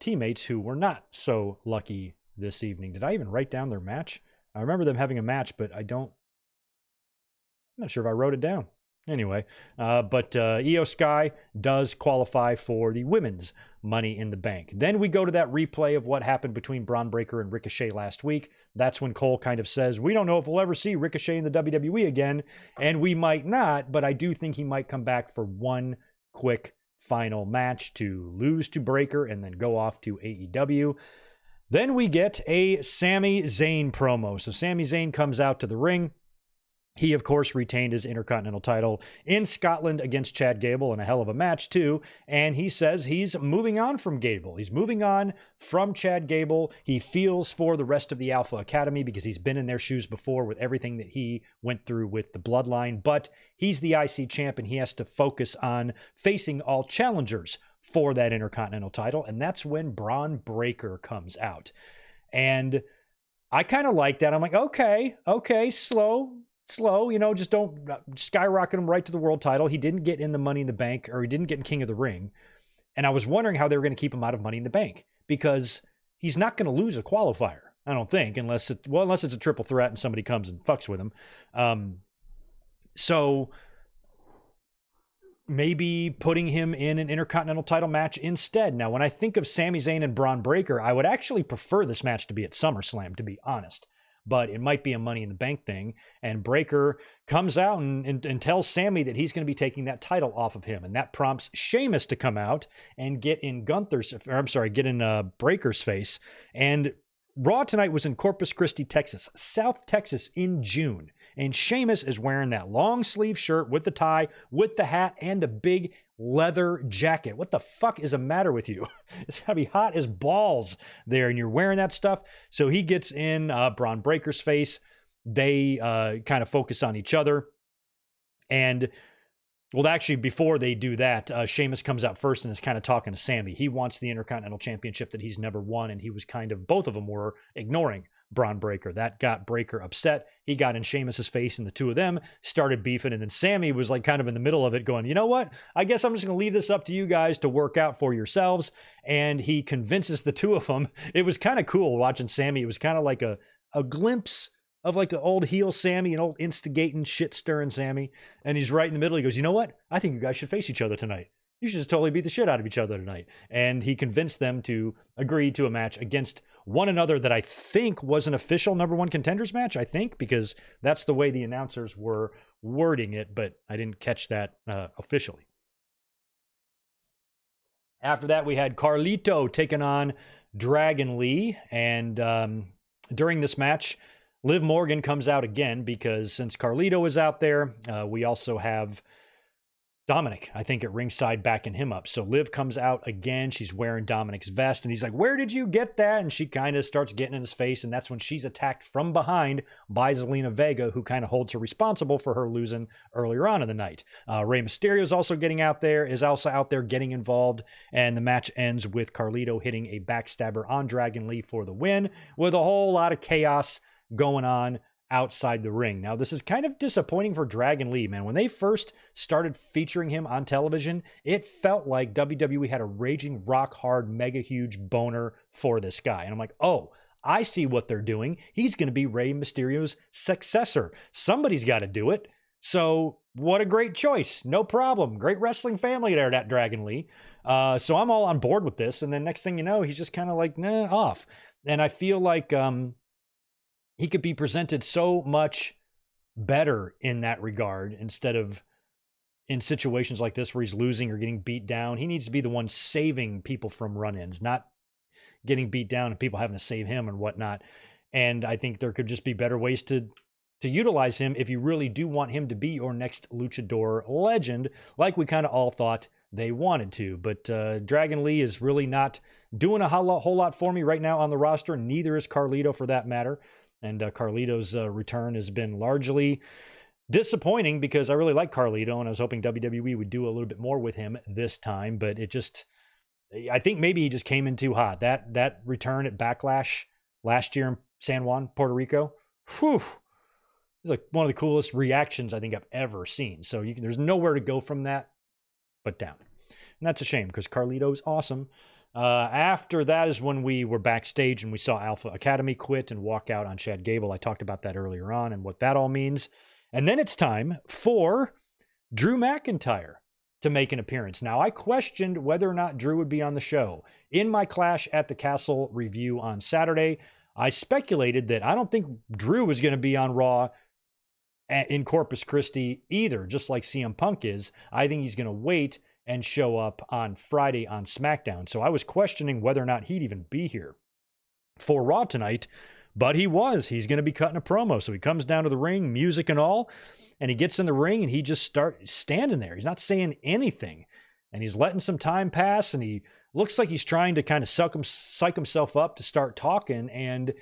teammates who were not so lucky this evening. Did I even write down their match? I remember them having a match, but I'm not sure if I wrote it down. Anyway, but Io Sky does qualify for the women's Money in the Bank. Then we go to that replay of what happened between Braun Breaker and Ricochet last week. That's when Cole kind of says, we don't know if we'll ever see Ricochet in the WWE again, and we might not, but I do think he might come back for one quick final match to lose to Breaker and then go off to AEW. Then we get a Sami Zayn promo. So Sami Zayn comes out to the ring. He, of course, retained his Intercontinental title in Scotland against Chad Gable in a hell of a match, too. And he says he's moving on from Gable. He's moving on from Chad Gable. He feels for the rest of the Alpha Academy because he's been in their shoes before with everything that he went through with the Bloodline. But he's the IC champ, and he has to focus on facing all challengers for that Intercontinental title. And that's when Braun Breaker comes out. And I kind of like that. I'm like, okay, slow, just don't skyrocket him right to the world title. He didn't get in the Money in the Bank, or he didn't get in King of the Ring. And I was wondering how they were going to keep him out of Money in the Bank, because he's not going to lose a qualifier, I don't think, unless it's a triple threat and somebody comes and fucks with him. So maybe putting him in an Intercontinental title match instead. Now, when I think of Sami Zayn and Braun Breaker, I would actually prefer this match to be at SummerSlam, to be honest. But it might be a Money in the Bank thing. And Breaker comes out and tells Sammy that he's going to be taking that title off of him. And that prompts Sheamus to come out and get in Breaker's face. And Raw tonight was in Corpus Christi, Texas, South Texas in June. And Sheamus is wearing that long sleeve shirt with the tie, with the hat, and the big leather jacket. What the fuck is the matter with you? It's gotta be hot as balls there, and you're wearing that stuff. So he gets in Braun Breaker's face. They kind of focus on each other. And, well, actually, before they do that, Sheamus comes out first and is kind of talking to Sammy. He wants the Intercontinental Championship that he's never won, and he was both of them were ignoring Braun Breaker. That got Breaker upset. He got in Sheamus's face, and the two of them started beefing, and then Sammy was like kind of in the middle of it going, you know what? I guess I'm just going to leave this up to you guys to work out for yourselves. And he convinces the two of them. It was kind of cool watching Sammy. It was kind of like a glimpse of like the old heel Sammy, an old instigating, shit stirring Sammy. And he's right in the middle. He goes, you know what? I think you guys should face each other tonight. You should just totally beat the shit out of each other tonight. And he convinced them to agree to a match against one another that I think was an official number one contenders match, I think, because that's the way the announcers were wording it, but I didn't catch that officially. After that, we had Carlito taking on Dragon Lee, and during this match, Liv Morgan comes out again because since Carlito is out there, we also have Dominic, I think, at ringside backing him up. So Liv comes out again. She's wearing Dominic's vest, and he's like, where did you get that? And she kind of starts getting in his face, and that's when she's attacked from behind by Zelina Vega, who kind of holds her responsible for her losing earlier on in the night. Rey Mysterio is also out there getting involved, and the match ends with Carlito hitting a backstabber on Dragon Lee for the win, with a whole lot of chaos going on outside the ring. Now, this is kind of disappointing for Dragon Lee, man. When they first started featuring him on television, it felt like WWE had a raging, rock hard, mega huge boner for this guy. And I'm like, oh, I see what they're doing. He's going to be Rey Mysterio's successor. Somebody's got to do it. So what a great choice. No problem. Great wrestling family there, that Dragon Lee. So I'm all on board with this. And then next thing you know, he's just kind of like, nah, off. And I feel like he could be presented so much better in that regard instead of in situations like this where he's losing or getting beat down. He needs to be the one saving people from run-ins, not getting beat down and people having to save him and whatnot. And I think there could just be better ways to utilize him if you really do want him to be your next luchador legend, like we kind of all thought they wanted to. But Dragon Lee is really not doing a whole lot for me right now on the roster. Neither is Carlito, for that matter. And Carlito's return has been largely disappointing because I really like Carlito and I was hoping WWE would do a little bit more with him this time. But I think maybe he just came in too hot. That return at Backlash last year in San Juan, Puerto Rico, whew, it's like one of the coolest reactions I think I've ever seen. So there's nowhere to go from that but down. And that's a shame because Carlito's awesome. After that is when we were backstage and we saw Alpha Academy quit and walk out on Chad Gable. I talked about that earlier on and what that all means. And then it's time for Drew McIntyre to make an appearance. Now, I questioned whether or not Drew would be on the show. In my Clash at the Castle review on Saturday, I speculated that I don't think Drew was going to be on Raw in Corpus Christi either, just like CM Punk is. I think he's going to wait and show up on Friday on SmackDown. So I was questioning whether or not he'd even be here for Raw tonight, but he was. He's going to be cutting a promo. So he comes down to the ring, music and all, and he gets in the ring and he just starts standing there. He's not saying anything. And he's letting some time pass and he looks like he's trying to kind of psych himself up to start talking. And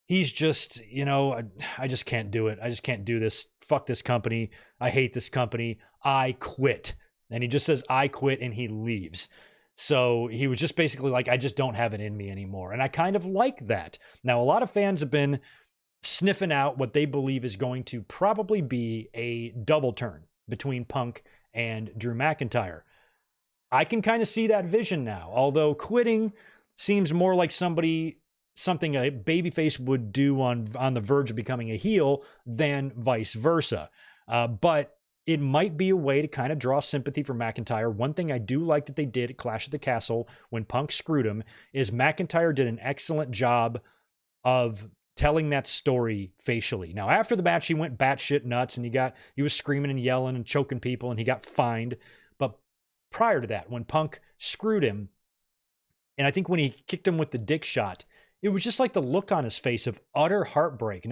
he's just, I just can't do it. I just can't do this. Fuck this company. I hate this company. I quit. And he just says, I quit, and he leaves. So he was just basically like, I just don't have it in me anymore. And I kind of like that. Now, a lot of fans have been sniffing out what they believe is going to probably be a double turn between Punk and Drew McIntyre. I can kind of see that vision now, although quitting seems more like something a babyface would do on the verge of becoming a heel than vice versa. But it might be a way to kind of draw sympathy for McIntyre. One thing I do like that they did at Clash at the Castle when Punk screwed him is McIntyre did an excellent job of telling that story facially. Now, after the match, he went batshit nuts and he was screaming and yelling and choking people and he got fined. But prior to that, when Punk screwed him, and I think when he kicked him with the dick shot, it was just like the look on his face of utter heartbreak.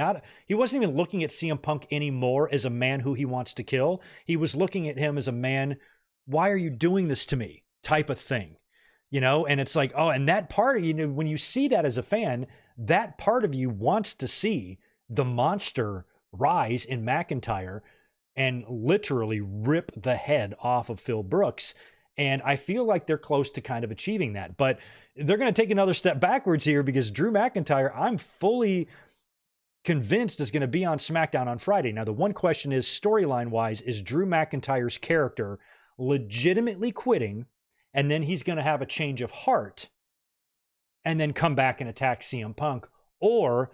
He wasn't even looking at CM Punk anymore as a man who he wants to kill. He was looking at him as a man, why are you doing this to me? Type of thing, and it's like, oh, and that part, when you see that as a fan, that part of you wants to see the monster rise in McIntyre and literally rip the head off of Phil Brooks. And I feel like they're close to kind of achieving that. But they're going to take another step backwards here because Drew McIntyre, I'm fully convinced, is going to be on SmackDown on Friday. Now, the one question is, storyline-wise, is Drew McIntyre's character legitimately quitting, and then he's going to have a change of heart and then come back and attack CM Punk? Or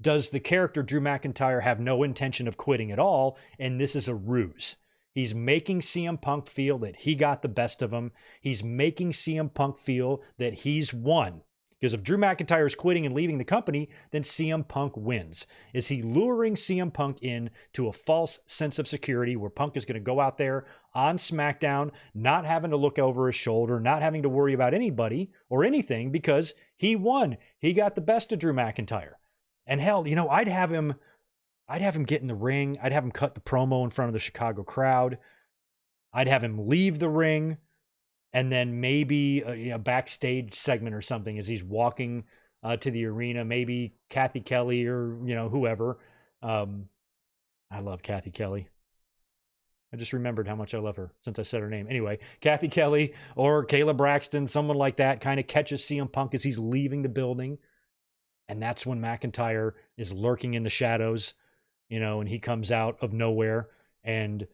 does the character Drew McIntyre have no intention of quitting at all, and this is a ruse? He's making CM Punk feel that he got the best of him. He's making CM Punk feel that he's won. Because if Drew McIntyre is quitting and leaving the company, then CM Punk wins. Is he luring CM Punk in to a false sense of security where Punk is going to go out there on SmackDown, not having to look over his shoulder, not having to worry about anybody or anything because he won. He got the best of Drew McIntyre. And hell, you know, I'd have him get in the ring. I'd have him cut the promo in front of the Chicago crowd. I'd have him leave the ring. And then maybe a backstage segment or something as he's walking to the arena. Maybe Kathy Kelly or, whoever. I love Kathy Kelly. I just remembered how much I love her since I said her name. Anyway, Kathy Kelly or Kayla Braxton, someone like that, kind of catches CM Punk as he's leaving the building. And that's when McIntyre is lurking in the shadows, and he comes out of nowhere and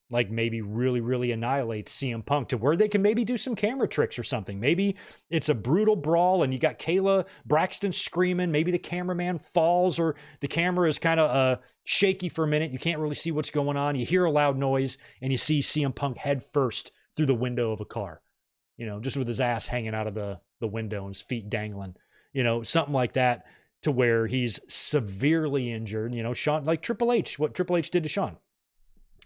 like maybe really, really annihilate CM Punk to where they can maybe do some camera tricks or something. Maybe it's a brutal brawl and you got Kayla Braxton screaming. Maybe the cameraman falls or the camera is kind of shaky for a minute. You can't really see what's going on. You hear a loud noise and you see CM Punk head first through the window of a car, just with his ass hanging out of the window and his feet dangling, something like that to where he's severely injured. Shawn, like Triple H, what Triple H did to Shawn.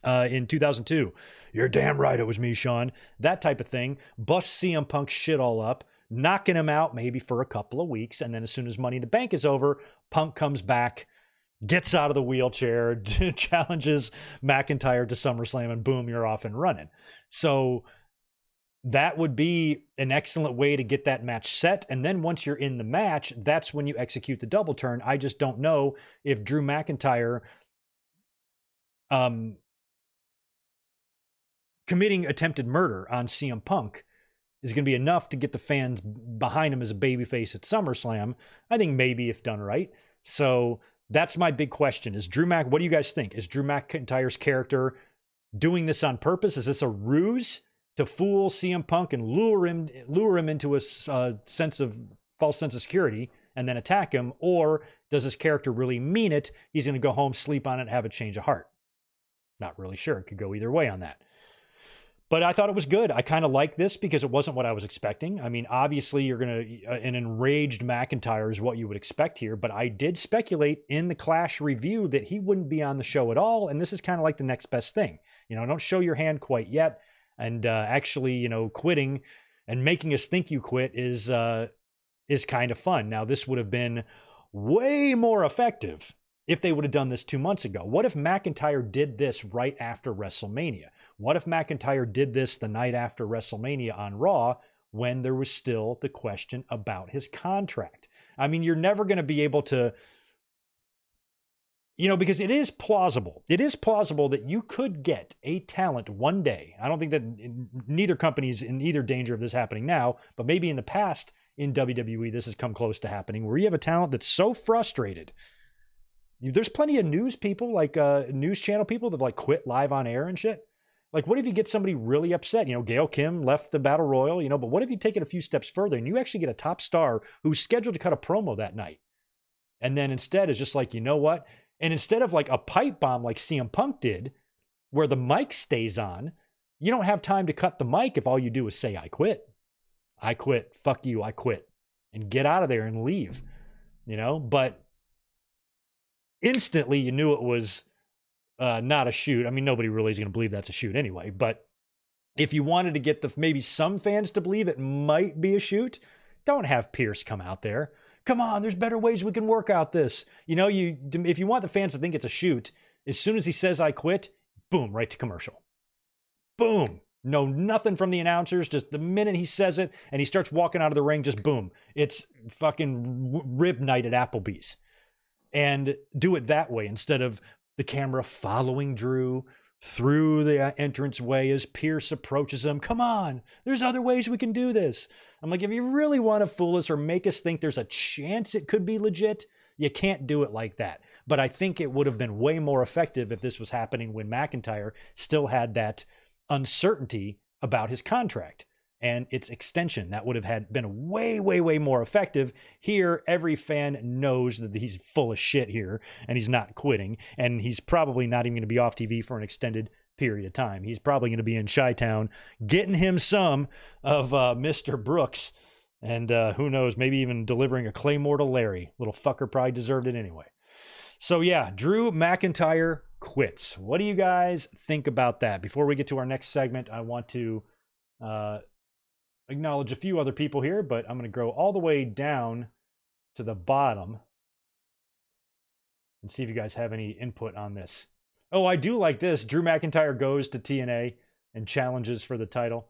In 2002, you're damn right it was me, Shawn. That type of thing. Bust CM Punk's shit all up, knocking him out maybe for a couple of weeks. And then as soon as Money in the Bank is over, Punk comes back, gets out of the wheelchair, challenges McIntyre to SummerSlam, and boom, you're off and running. So that would be an excellent way to get that match set. And then once you're in the match, that's when you execute the double turn. I just don't know if Drew McIntyre committing attempted murder on CM Punk is going to be enough to get the fans behind him as a babyface at SummerSlam. I think maybe if done right. So that's my big question is what do you guys think? Is Drew McIntyre's character doing this on purpose? Is this a ruse to fool CM Punk and lure him into a false sense of security and then attack him? Or does his character really mean it? He's going to go home, sleep on it, have a change of heart. Not really sure. It could go either way on that. But I thought it was good. I kind of like this because it wasn't what I was expecting. I mean, obviously, you're going to, an enraged McIntyre is what you would expect here. But I did speculate in the Clash review that he wouldn't be on the show at all. And this is kind of like the next best thing. Don't show your hand quite yet. And actually, quitting and making us think you quit is kind of fun. Now, this would have been way more effective if they would have done this 2 months ago. What if McIntyre did this right after WrestleMania? What if McIntyre did this the night after WrestleMania on Raw when there was still the question about his contract? I mean, you're never going to be able to, because it is plausible. It is plausible that you could get a talent one day. I don't think that neither company is in either danger of this happening now, but maybe in the past in WWE, this has come close to happening where you have a talent that's so frustrated. There's plenty of news people, like news channel people that like quit live on air and shit. Like, what if you get somebody really upset? Gail Kim left the Battle Royal, but what if you take it a few steps further and you actually get a top star who's scheduled to cut a promo that night? And then instead is just like, you know what? And instead of like a pipe bomb like CM Punk did, where the mic stays on, you don't have time to cut the mic if all you do is say, I quit. I quit. Fuck you. I quit. And get out of there and leave. But instantly you knew it was not a shoot. I mean, nobody really is going to believe that's a shoot anyway. But if you wanted to get maybe some fans to believe it might be a shoot, don't have Pierce come out there. Come on, there's better ways we can work out this. If you want the fans to think it's a shoot, as soon as he says I quit, boom, right to commercial. Boom. No, nothing from the announcers. Just the minute he says it and he starts walking out of the ring, just boom. It's fucking rib night at Applebee's. And do it that way instead of the camera following Drew through the entranceway as Pierce approaches him. Come on, there's other ways we can do this. I'm like, if you really want to fool us or make us think there's a chance it could be legit, you can't do it like that. But I think it would have been way more effective if this was happening when McIntyre still had that uncertainty about his contract. and its extension. That would have been way, way, way more effective. Here, every fan knows that he's full of shit here, and he's not quitting, and he's probably not even going to be off TV for an extended period of time. He's probably going to be in Chi-Town getting him some of Mr. Brooks, and who knows, maybe even delivering a Claymore to Larry. Little fucker probably deserved it anyway. So yeah, Drew McIntyre quits. What do you guys think about that? Before we get to our next segment, I want to acknowledge a few other people here, but I'm going to go all the way down to the bottom and see if you guys have any input on this. Oh, I do like this. Drew McIntyre goes to TNA and challenges for the title.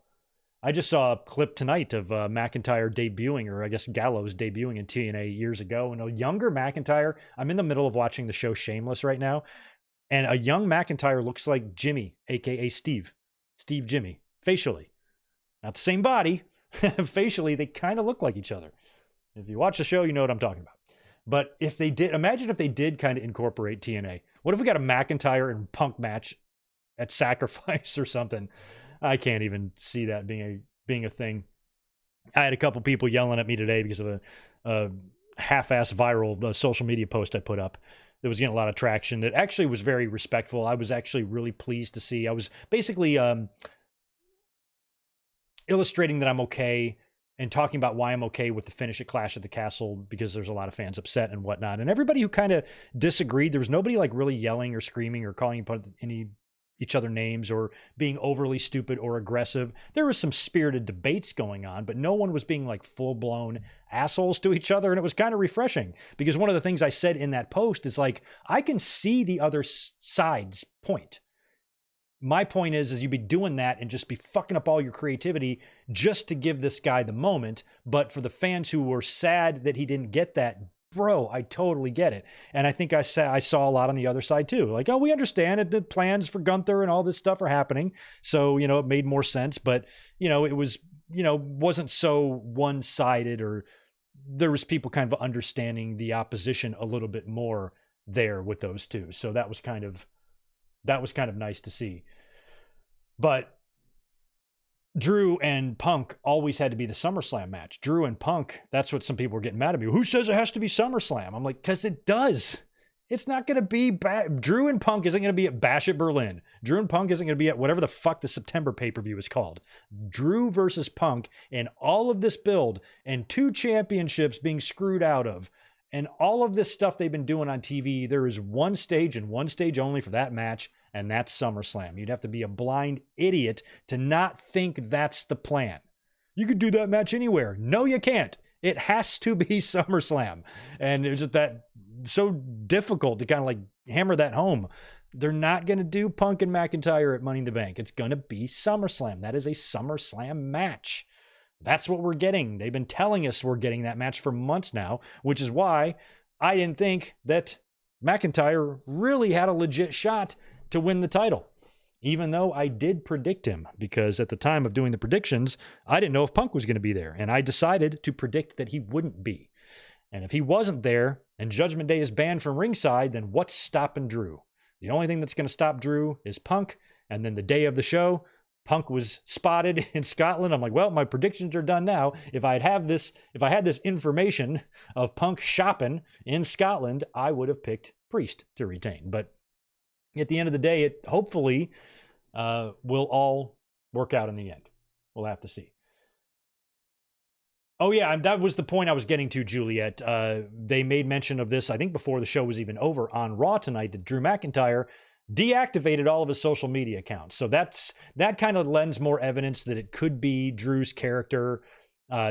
I just saw a clip tonight of McIntyre debuting, or I guess Gallows debuting in TNA years ago. And a younger McIntyre, I'm in the middle of watching the show Shameless right now, and a young McIntyre looks like Jimmy, a.k.a. Steve Jimmy, facially. Not the same body. Facially, they kind of look like each other. If you watch the show, you know what I'm talking about. But if they did, imagine if they did kind of incorporate TNA. What if we got a McIntyre and Punk match at Sacrifice or something? I can't even see that being a thing. I had a couple people yelling at me today because of a half-ass viral social media post I put up that was getting a lot of traction. That actually was very respectful. I was actually really pleased to see. I was basically illustrating that I'm okay and talking about why I'm okay with the finish at Clash at the Castle, because there's a lot of fans upset and whatnot. And everybody who kind of disagreed, there was nobody like really yelling or screaming or calling each other names or being overly stupid or aggressive. There was some spirited debates going on, but no one was being like full-blown assholes to each other. And it was kind of refreshing, because one of the things I said in that post is like, I can see the other side's point. My point is you'd be doing that and just be fucking up all your creativity just to give this guy the moment. But for the fans who were sad that he didn't get that, bro, I totally get it. And I think I saw a lot on the other side too. Like, oh, we understand it. The plans for Gunther and all this stuff are happening. So, it made more sense. But, it was, wasn't so one-sided, or there was people kind of understanding the opposition a little bit more there with those two. So that was kind of nice to see. But Drew and Punk always had to be the SummerSlam match. Drew and Punk, that's what some people were getting mad at me. Who says it has to be SummerSlam? I'm like, because it does. It's not going to be Drew and Punk isn't going to be at Bash at Berlin. Drew and Punk isn't going to be at whatever the fuck the September pay-per-view is called. Drew versus Punk, and all of this build and 2 championships being screwed out of, and all of this stuff they've been doing on TV, there is one stage and one stage only for that match, and that's SummerSlam. You'd have to be a blind idiot to not think that's the plan. You could do that match anywhere. No, you can't. It has to be SummerSlam. And it's just that so difficult to kind of like hammer that home. They're not going to do Punk and McIntyre at Money in the Bank. It's going to be SummerSlam. That is a SummerSlam match. That's what we're getting. They've been telling us we're getting that match for months now, which is why I didn't think that McIntyre really had a legit shot to win the title, even though I did predict him, because at the time of doing the predictions, I didn't know if Punk was going to be there, and I decided to predict that he wouldn't be. And if he wasn't there and Judgment Day is banned from ringside, then what's stopping Drew? The only thing that's going to stop Drew is Punk. And then the day of the show, Punk was spotted in Scotland. I'm like, well, my predictions are done now. If I had this information of Punk shopping in Scotland, I would have picked Priest to retain. But at the end of the day, it hopefully will all work out in the end. We'll have to see. Oh, yeah, that was the point I was getting to, Juliet. They made mention of this, I think, before the show was even over on Raw tonight, that Drew McIntyre deactivated all of his social media accounts. So that kind of lends more evidence that it could be Drew's character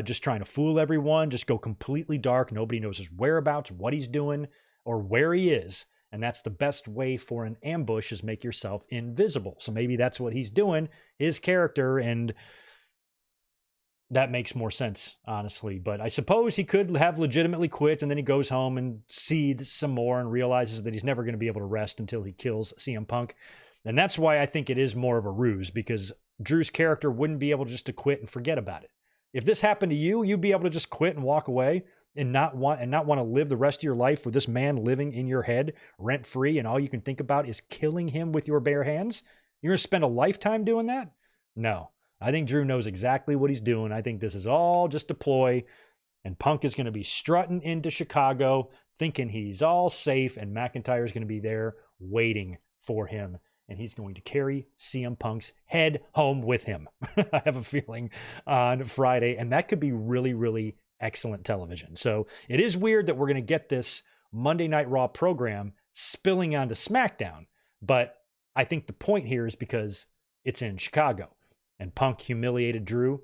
just trying to fool everyone, just go completely dark. Nobody knows his whereabouts, what he's doing, or where he is. And that's the best way for an ambush, is make yourself invisible. So maybe that's what he's doing, his character, and that makes more sense, honestly. But I suppose he could have legitimately quit, and then he goes home and seethes some more and realizes that he's never going to be able to rest until he kills CM Punk. And that's why I think it is more of a ruse, because Drew's character wouldn't be able just to quit and forget about it. If this happened to you, you'd be able to just quit and walk away and not want to live the rest of your life with this man living in your head rent-free, and all you can think about is killing him with your bare hands. You're going to spend a lifetime doing that? No. I think Drew knows exactly what he's doing. I think this is all just a ploy, and Punk is going to be strutting into Chicago thinking he's all safe, and McIntyre is going to be there waiting for him, and he's going to carry CM Punk's head home with him. I have a feeling on Friday, and that could be really, really excellent television. So it is weird that we're going to get this Monday Night Raw program spilling onto SmackDown, but I think the point here is because it's in Chicago, and Punk humiliated Drew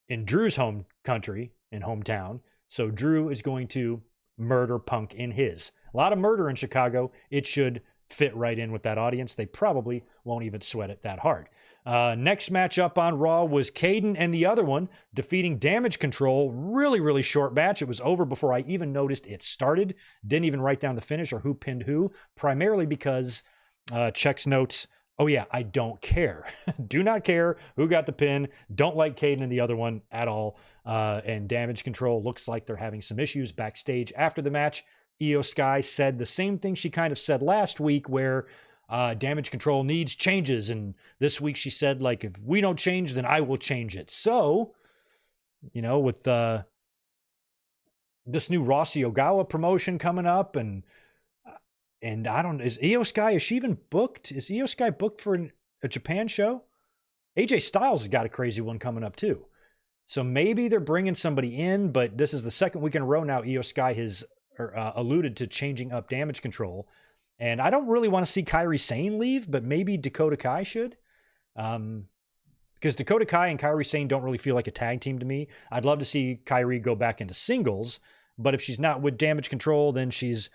in Drew's home country, in hometown. So Drew is going to murder Punk in his. A lot of murder in Chicago. It should fit right in with that audience. They probably won't even sweat it that hard. Next matchup on Raw was Caden and the other one defeating Damage Control. Really, really short match. It was over before I even noticed it started. Didn't even write down the finish or who pinned who, primarily because checks notes, oh yeah, I don't care. Do not care who got the pin. Don't like Caden and the other one at all. And Damage Control looks like they're having some issues backstage after the match. Io Sky said the same thing she kind of said last week, where Damage Control needs changes. And this week she said, like, if we don't change, then I will change it. So, you know, with this new Rossi Ogawa promotion coming up, and I don't, is Io Sky, is she even booked? Is Io Sky booked for a Japan show? AJ Styles has got a crazy one coming up too. So maybe they're bringing somebody in, but this is the second week in a row now Io Sky has alluded to changing up Damage Control. And I don't really want to see Kairi Sane leave, but maybe Dakota Kai should. Because Dakota Kai and Kairi Sane don't really feel like a tag team to me. I'd love to see Kairi go back into singles, but if she's not with Damage Control, then she's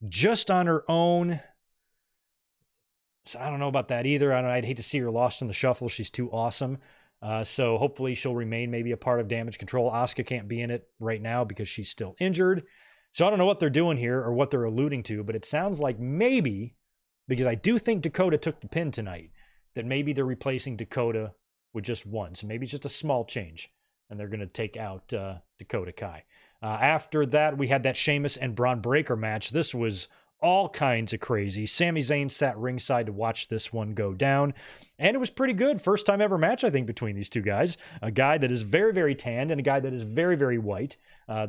just on her own. So I don't know about that either. I'd hate to see her lost in the shuffle. She's too awesome. So hopefully she'll remain maybe a part of Damage Control. Asuka can't be in it right now because she's still injured. So I don't know what they're doing here or what they're alluding to, but it sounds like maybe, because I do think Dakota took the pin tonight, that maybe they're replacing Dakota with just one. So maybe it's just a small change, and they're going to take out Dakota Kai. After that, we had that Sheamus and Braun Breaker match. This was all kinds of crazy. Sami Zayn sat ringside to watch this one go down, and it was pretty good. First time ever match, I think, between these two guys. A guy that is very, very tanned and a guy that is very, very white.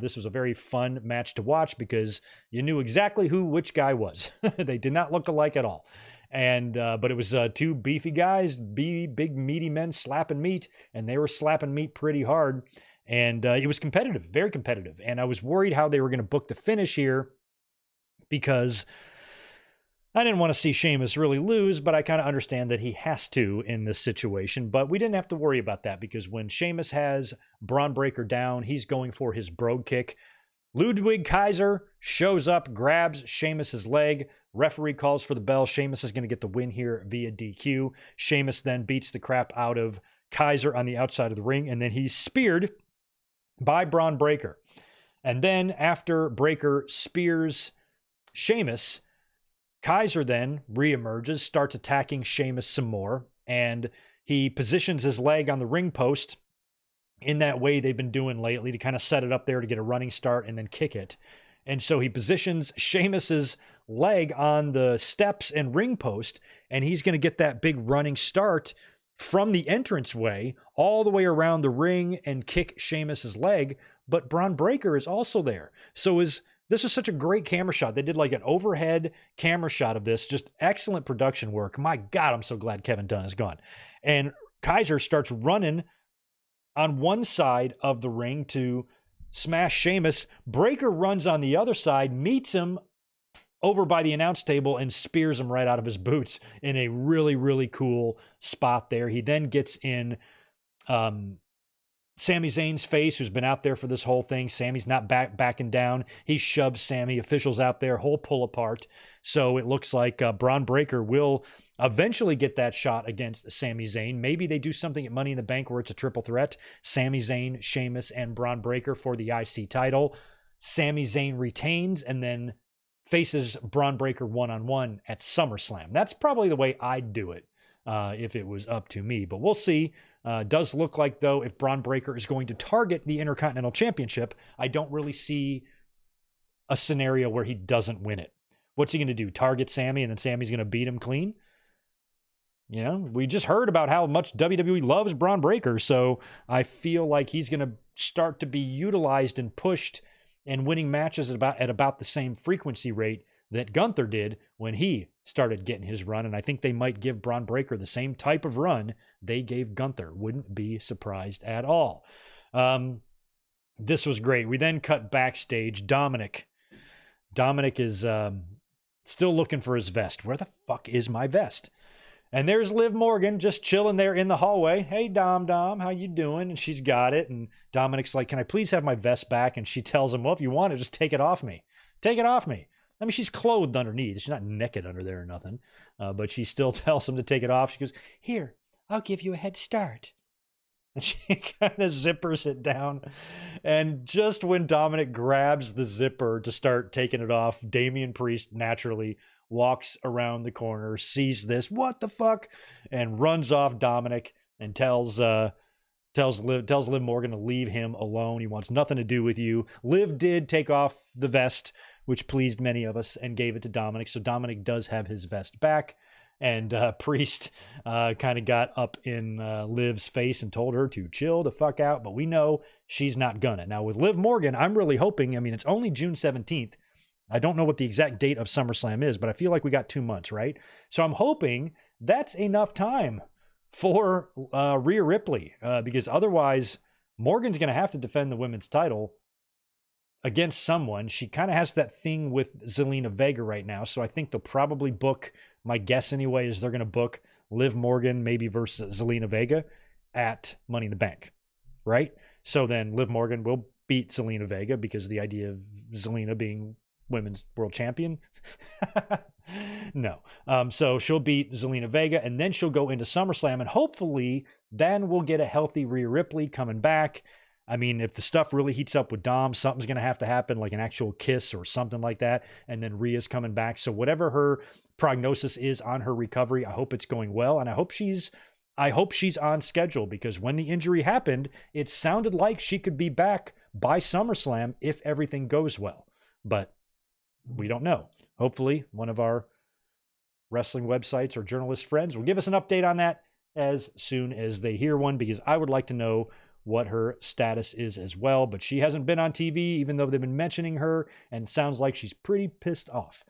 This was a very fun match to watch because you knew exactly who which guy was. They did not look alike at all. And but it was two beefy guys, big meaty men slapping meat, and they were slapping meat pretty hard. And it was competitive, very competitive. And I was worried how they were going to book the finish here, because I didn't want to see Sheamus really lose, but I kind of understand that he has to in this situation. But we didn't have to worry about that, because when Sheamus has Braun Breaker down, he's going for his brogue kick. Ludwig Kaiser shows up, grabs Sheamus's leg. Referee calls for the bell. Sheamus is going to get the win here via DQ. Sheamus then beats the crap out of Kaiser on the outside of the ring, and then he's speared by Braun Breaker. And then after Breaker spears Sheamus, Kaiser then reemerges, starts attacking Sheamus some more, and he positions his leg on the ring post in that way they've been doing lately to kind of set it up there to get a running start and then kick it. And so he positions Sheamus's leg on the steps and ring post, and he's going to get that big running start from the entranceway all the way around the ring and kick Sheamus's leg. But Braun Breaker is also there. So this is such a great camera shot. They did like an overhead camera shot of this. Just excellent production work. My God, I'm so glad Kevin Dunn is gone. And Kaiser starts running on one side of the ring to smash Sheamus. Breaker runs on the other side, meets him over by the announce table, and spears him right out of his boots in a really, really cool spot there. He then gets in Sami Zayn's face, who's been out there for this whole thing. Sami's not backing down. He shoves Sami. Officials out there, whole pull apart. So it looks like Braun Breaker will eventually get that shot against Sami Zayn. Maybe they do something at Money in the Bank where it's a triple threat. Sami Zayn, Sheamus, and Braun Breaker for the IC title. Sami Zayn retains and then faces Braun Breaker one-on-one at SummerSlam. That's probably the way I'd do it if it was up to me. But we'll see. Does look like, though, if Braun Breaker is going to target the Intercontinental Championship, I don't really see a scenario where he doesn't win it. What's he going to do? Target Sami and then Sami's going to beat him clean? You know, we just heard about how much WWE loves Braun Breaker, so I feel like he's going to start to be utilized and pushed and winning matches at about the same frequency rate that Gunther did when he started getting his run. And I think they might give Braun Breaker the same type of run they gave Gunther. Wouldn't be surprised at all. This was great. We then cut backstage. Dominic is still looking for his vest. Where the fuck is my vest? And there's Liv Morgan just chilling there in the hallway. Hey, Dom, how you doing? And she's got it. And Dominic's like, can I please have my vest back? And she tells him, well, if you want it, just take it off me. Take it off me. I mean, she's clothed underneath. She's not naked under there or nothing. But she still tells him to take it off. She goes, here, I'll give you a head start. And she kind of zippers it down. And just when Dominic grabs the zipper to start taking it off, Damian Priest naturally walks around the corner, sees this, what the fuck, and runs off Dominic and tells Liv Morgan to leave him alone. He wants nothing to do with you. Liv did take off the vest, which pleased many of us, and gave it to Dominic. So Dominic does have his vest back. And Priest kind of got up in Liv's face and told her to chill the fuck out. But we know she's not gonna. Now with Liv Morgan, I'm really hoping, I mean, it's only June 17th. I don't know what the exact date of SummerSlam is, but I feel like we got 2 months, right? So I'm hoping that's enough time for Rhea Ripley, because otherwise Morgan's going to have to defend the women's title against someone. She kind of has that thing with Zelina Vega right now, so I think they'll probably book, my guess anyway, is they're going to book Liv Morgan maybe versus Zelina Vega at Money in the Bank, right? So then Liv Morgan will beat Zelina Vega because the idea of Zelina being women's world champion. No. So she'll beat Zelina Vega and then she'll go into SummerSlam and hopefully then we'll get a healthy Rhea Ripley coming back. I mean, if the stuff really heats up with Dom, something's going to have to happen, like an actual kiss or something like that. And then Rhea's coming back. So whatever her prognosis is on her recovery, I hope it's going well. And I hope she's on schedule, because when the injury happened, it sounded like she could be back by SummerSlam if everything goes well. But we don't know. Hopefully, one of our wrestling websites or journalist friends will give us an update on that as soon as they hear one, because I would like to know what her status is as well. But she hasn't been on TV, even though they've been mentioning her, and it sounds like she's pretty pissed off.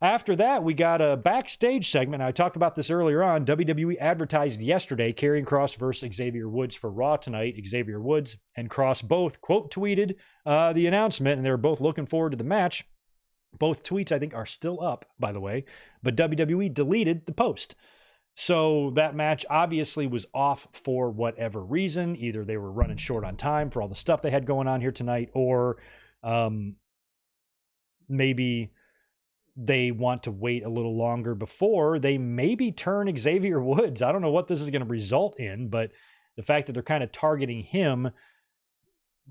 After that, we got a backstage segment. I talked about this earlier on. WWE advertised yesterday Karrion Kross versus Xavier Woods for Raw tonight. Xavier Woods and Kross both quote tweeted the announcement, and they were both looking forward to the match. Both tweets, I think, are still up, by the way, but WWE deleted the post. So that match obviously was off for whatever reason. Either they were running short on time for all the stuff they had going on here tonight, or maybe they want to wait a little longer before they maybe turn Xavier Woods. I don't know what this is going to result in, but the fact that they're kind of targeting him,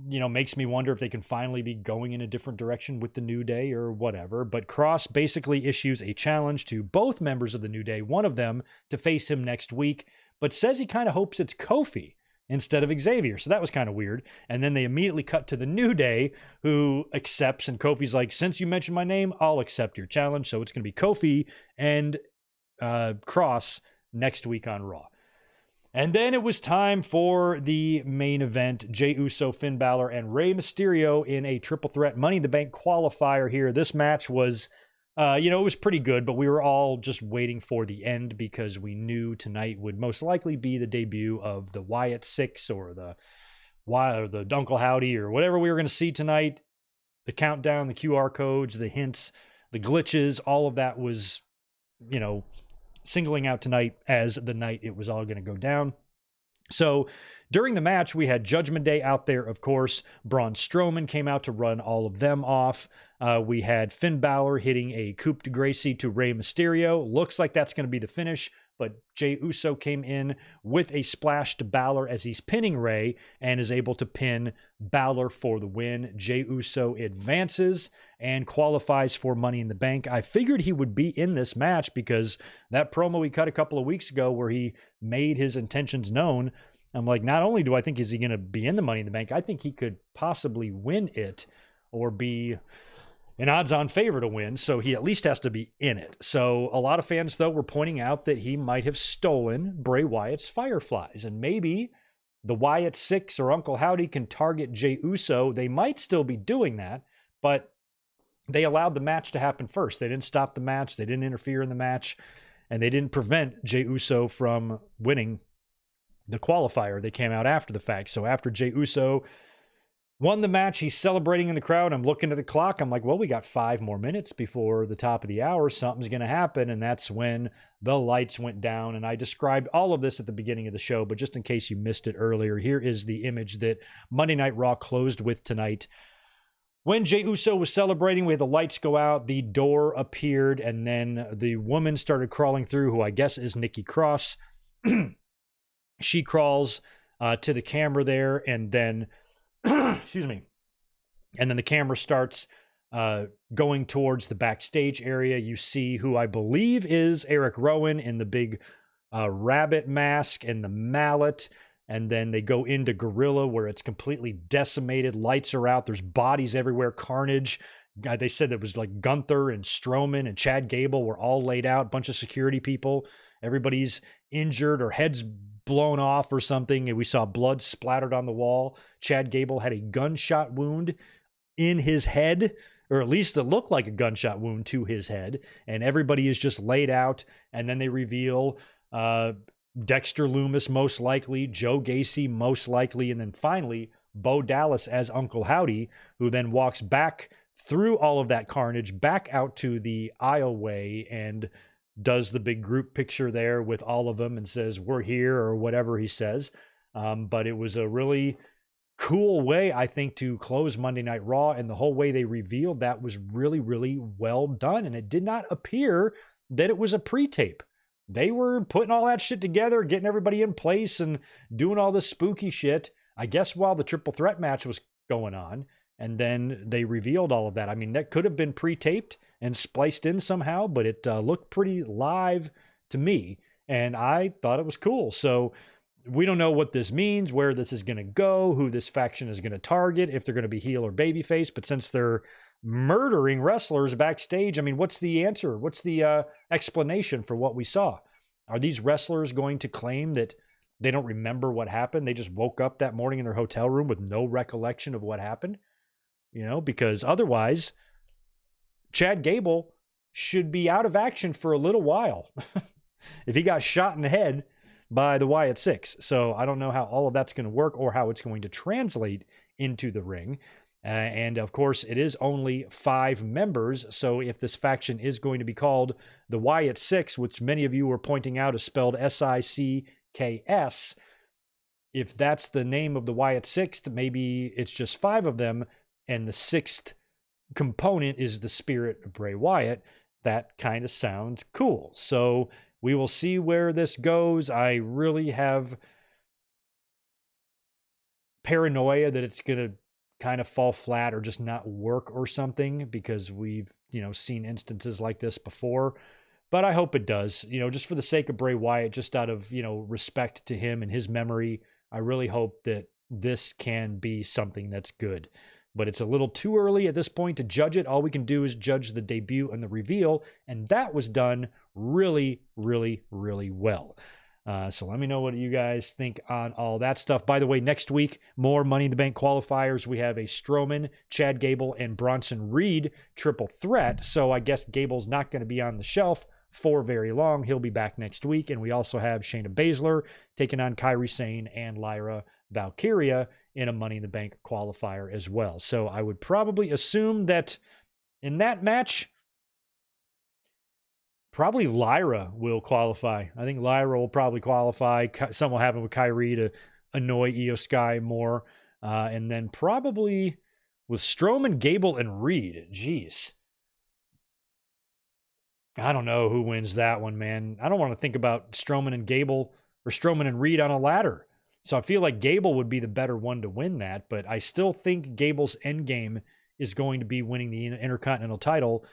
you know, makes me wonder if they can finally be going in a different direction with the New Day or whatever. But Kross basically issues a challenge to both members of the New Day, one of them to face him next week, but says he kind of hopes it's Kofi instead of Xavier. So that was kind of weird. And then they immediately cut to the New Day, who accepts, and Kofi's like, since you mentioned my name, I'll accept your challenge. So it's going to be Kofi and Kross next week on Raw. And then it was time for the main event. Jey Uso, Finn Balor, and Rey Mysterio in a triple threat Money in the Bank qualifier here. This match was, it was pretty good, but we were all just waiting for the end because we knew tonight would most likely be the debut of the Wyatt Six or the Uncle Howdy or whatever we were going to see tonight. The countdown, the QR codes, the hints, the glitches, all of that was, singling out tonight as the night it was all going to go down. So during the match, we had Judgment Day out there, of course. Braun Strowman came out to run all of them off. We had Finn Balor hitting a coup de grace to Rey Mysterio. Looks like that's going to be the finish, but Jey Uso came in with a splash to Balor as he's pinning Rey and is able to pin Balor for the win. Jey Uso advances and qualifies for Money in the Bank. I figured he would be in this match because that promo we cut a couple of weeks ago where he made his intentions known, I'm like, not only do I think is he going to be in the Money in the Bank, I think he could possibly win it or be an odds-on favorite to win, so he at least has to be in it. So a lot of fans, though, were pointing out that he might have stolen Bray Wyatt's Fireflies, and maybe the Wyatt Six or Uncle Howdy can target Jey Uso. They might still be doing that, but they allowed the match to happen first. They didn't stop the match. They didn't interfere in the match, and they didn't prevent Jey Uso from winning the qualifier. They came out after the fact. So after Jey Uso won the match, he's celebrating in the crowd. I'm looking at the clock. I'm like, well, we got 5 more minutes before the top of the hour. Something's going to happen. And that's when the lights went down. And I described all of this at the beginning of the show, but just in case you missed it earlier, here is the image that Monday Night Raw closed with tonight. When Jey Uso was celebrating, we had the lights go out, the door appeared, and then the woman started crawling through, who I guess is Nikki Cross. She crawls to the camera there, and then excuse me. And then the camera starts going towards the backstage area. You see who I believe is Eric Rowan in the big rabbit mask and the mallet. And then they go into Gorilla, where it's completely decimated. Lights are out. There's bodies everywhere. Carnage. They said it was like Gunther and Strowman and Chad Gable were all laid out. Bunch of security people. Everybody's injured or heads blown off or something, and we saw blood splattered on the wall. Chad Gable had a gunshot wound in his head, or at least it looked like a gunshot wound to his head, and everybody is just laid out. And then they reveal Dexter Lumis most likely, Joe Gacy most likely, and then finally Bo Dallas as Uncle Howdy, who then walks back through all of that carnage back out to the aisleway and does the big group picture there with all of them and says, "We're here," or whatever he says. But it was a really cool way, I think, to close Monday Night Raw. And the whole way they revealed that was really, really well done. And it did not appear that it was a pre-tape. They were putting all that shit together, getting everybody in place and doing all this spooky shit, I guess, while the triple threat match was going on. And then they revealed all of that. I mean, that could have been pre-taped and spliced in somehow, but it looked pretty live to me, and I thought it was cool. So we don't know what this means, where this is going to go, who this faction is going to target, if they're going to be heel or babyface. But since they're murdering wrestlers backstage, I mean, what's the answer? What's the explanation for what we saw? Are these wrestlers going to claim that they don't remember what happened? They just woke up that morning in their hotel room with no recollection of what happened? You know, because otherwise, Chad Gable should be out of action for a little while if he got shot in the head by the Wyatt Six. So I don't know how all of that's going to work or how it's going to translate into the ring. And of course, it is only 5 members. So if this faction is going to be called the Wyatt Six, which many of you were pointing out is spelled SICKS, if that's the name of the Wyatt Six, maybe it's just 5 of them, and the 6th component is the spirit of Bray Wyatt. That kind of sounds cool. So we will see where this goes. I really have paranoia that it's going to kind of fall flat or just not work or something, because we've, seen instances like this before. But I hope it does, just for the sake of Bray Wyatt, just out of, respect to him and his memory. I really hope that this can be something that's good. But it's a little too early at this point to judge it. All we can do is judge the debut and the reveal, and that was done really, really, really well. So let me know what you guys think on all that stuff. By the way, next week, more Money in the Bank qualifiers. We have a Strowman, Chad Gable, and Bronson Reed triple threat. So I guess Gable's not going to be on the shelf for very long. He'll be back next week. And we also have Shayna Baszler taking on Kairi Sane and Lyra Valkyria in a Money in the Bank qualifier as well. So I would probably assume that in that match, probably Lyra will qualify. I think Lyra will probably qualify. Something will happen with Kairi to annoy Io Sky more. And then probably with Strowman, Gable, and Reed. Jeez. I don't know who wins that one, man. I don't want to think about Strowman and Gable or Strowman and Reed on a ladder. So I feel like Gable would be the better one to win that, but I still think Gable's endgame is going to be winning the Intercontinental title.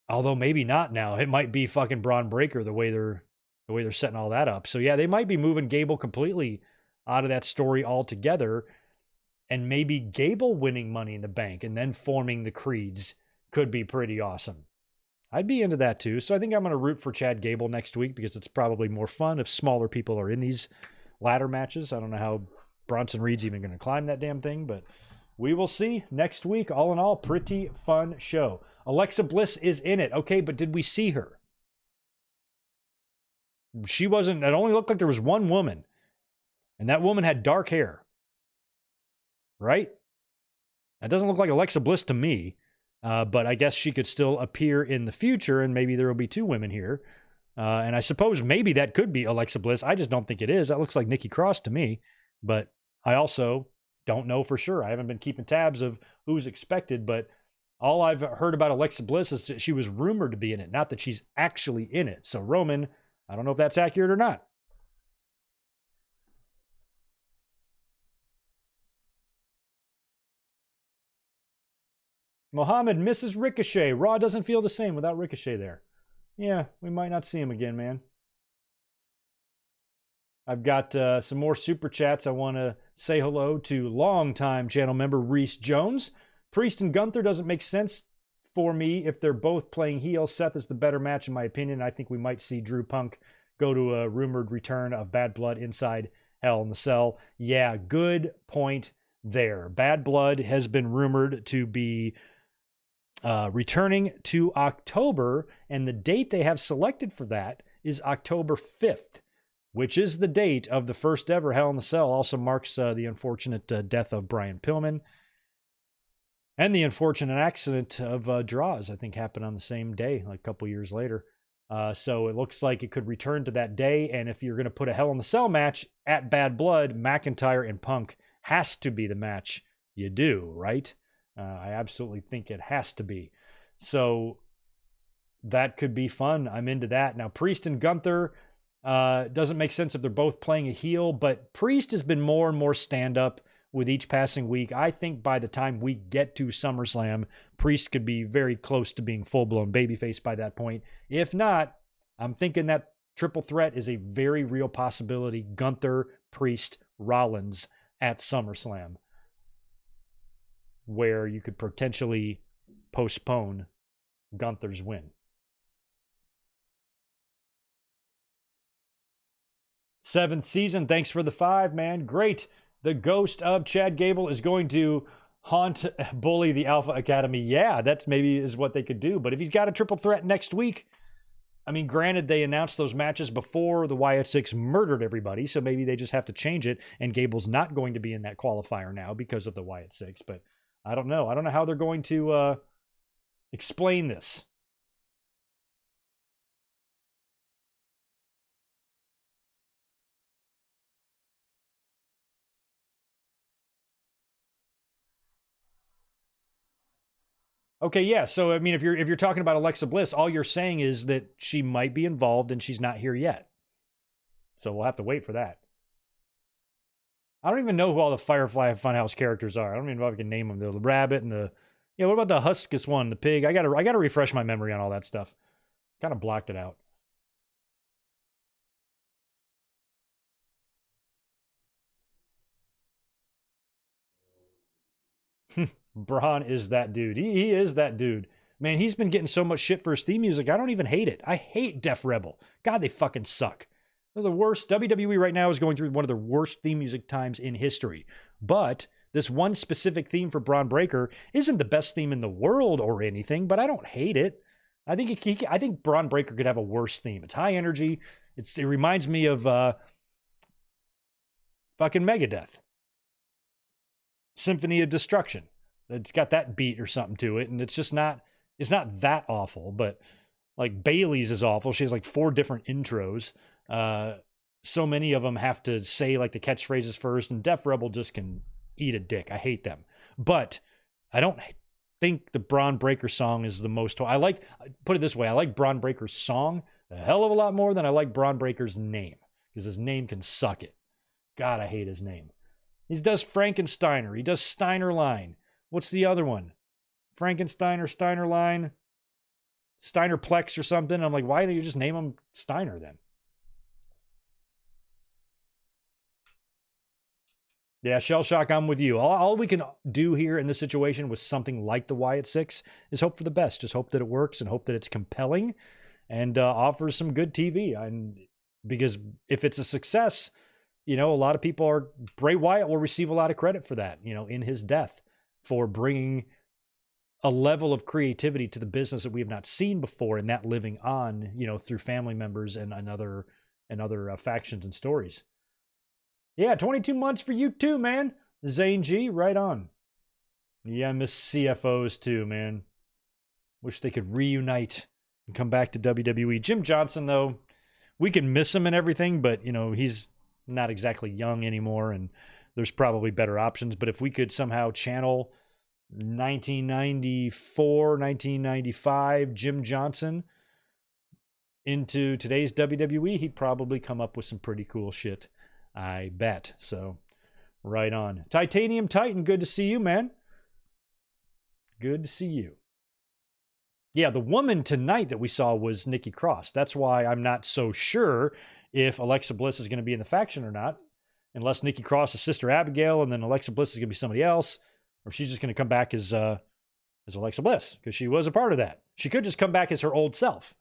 Although maybe not now. It might be fucking Braun Breaker the way they're setting all that up. So yeah, they might be moving Gable completely out of that story altogether. And maybe Gable winning Money in the Bank and then forming the Creeds could be pretty awesome. I'd be into that too. So I think I'm going to root for Chad Gable next week because it's probably more fun if smaller people are in these ladder matches. I don't know how Bronson Reed's even going to climb that damn thing, but we will see next week. All in all, pretty fun show. Alexa Bliss is in it. Okay, but did we see her? She wasn't, it only looked like there was one woman, and that woman had dark hair. Right? That doesn't look like Alexa Bliss to me, but I guess she could still appear in the future, and maybe there will be two women here. And I suppose maybe that could be Alexa Bliss. I just don't think it is. That looks like Nikki Cross to me, but I also don't know for sure. I haven't been keeping tabs of who's expected, but all I've heard about Alexa Bliss is that she was rumored to be in it, not that she's actually in it. So Roman, I don't know if that's accurate or not. Mohammed misses Ricochet. Raw doesn't feel the same without Ricochet there. Yeah, we might not see him again, man. I've got some more super chats. I want to say hello to longtime channel member Reese Jones. Priest and Gunther doesn't make sense for me if they're both playing heel. Seth is the better match in my opinion. I think we might see Drew Punk go to a rumored return of Bad Blood inside Hell in the Cell. Yeah, good point there. Bad Blood has been rumored to be returning to October, and the date they have selected for that is October 5th, which is the date of the first ever Hell in the Cell. Also marks the unfortunate death of Brian Pillman and the unfortunate accident of Draws, I think happened on the same day, like a couple years later. So it looks like it could return to that day, and if you're going to put a Hell in the Cell match at Bad Blood, McIntyre and Punk has to be the match you do, right? I absolutely think it has to be. So that could be fun. I'm into that. Now, Priest and Gunther doesn't make sense if they're both playing a heel, but Priest has been more and more stand-up with each passing week. I think by the time we get to SummerSlam, Priest could be very close to being full-blown babyface by that point. If not, I'm thinking that triple threat is a very real possibility. Gunther, Priest, Rollins at SummerSlam, where you could potentially postpone Gunther's win. Seventh season, thanks for the 5, man. Great. The ghost of Chad Gable is going to haunt, bully the Alpha Academy. Yeah, that maybe is what they could do. But if he's got a triple threat next week, I mean, granted, they announced those matches before the Wyatt Six murdered everybody, so maybe they just have to change it, and Gable's not going to be in that qualifier now because of the Wyatt Six, but I don't know. I don't know how they're going to explain this. Okay, yeah. So I mean, if you're talking about Alexa Bliss, all you're saying is that she might be involved and she's not here yet. So we'll have to wait for that. I don't even know who all the Firefly Funhouse characters are. I don't even know if I can name them. The rabbit and the what about the Huskus one, the pig? I gotta refresh my memory on all that stuff. Kind of blocked it out. Braun is that dude. He is that dude. Man, he's been getting so much shit for his theme music. I don't even hate it. I hate Def Rebel. God, they fucking suck. They're the worst. WWE right now is going through one of the worst theme music times in history. But this one specific theme for Braun Breaker isn't the best theme in the world or anything, but I don't hate it. I think Braun Breaker could have a worse theme. It's high energy. It reminds me of fucking Megadeth. Symphony of Destruction. It's got that beat or something to it, and it's not that awful, but like Bailey's is awful. She has like 4 different intros. So many of them have to say like the catchphrases first, and Def Rebel just can eat a dick. I hate them. But I don't think the Braun Breaker song is the most... put it this way, I like Braun Breaker's song a hell of a lot more than I like Braun Breaker's name, because his name can suck it. God, I hate his name. He does Frankensteiner. He does Steiner Line. What's the other one? Frankensteiner, Steiner Line, Steinerplex or something. I'm like, why don't you just name him Steiner then? Yeah, shell shock, I'm with you. All we can do here in this situation with something like the Wyatt 6 is hope for the best. Just hope that it works and hope that it's compelling and offers some good TV. And because if it's a success, a lot of people Bray Wyatt will receive a lot of credit for that, in his death, for bringing a level of creativity to the business that we have not seen before, and that living on, through family members and other factions and stories. Yeah, 22 months for you too, man. Zane G, right on. Yeah, I miss CFOs too, man. Wish they could reunite and come back to WWE. Jim Johnson, though, we can miss him and everything, but, he's not exactly young anymore, and there's probably better options. But if we could somehow channel 1994, 1995 Jim Johnson into today's WWE, he'd probably come up with some pretty cool shit, I bet. So, right on. Titanium Titan, good to see you, man. Good to see you. Yeah, the woman tonight that we saw was Nikki Cross. That's why I'm not so sure if Alexa Bliss is going to be in the faction or not, unless Nikki Cross is Sister Abigail and then Alexa Bliss is going to be somebody else, or she's just going to come back as Alexa Bliss, because she was a part of that. She could just come back as her old self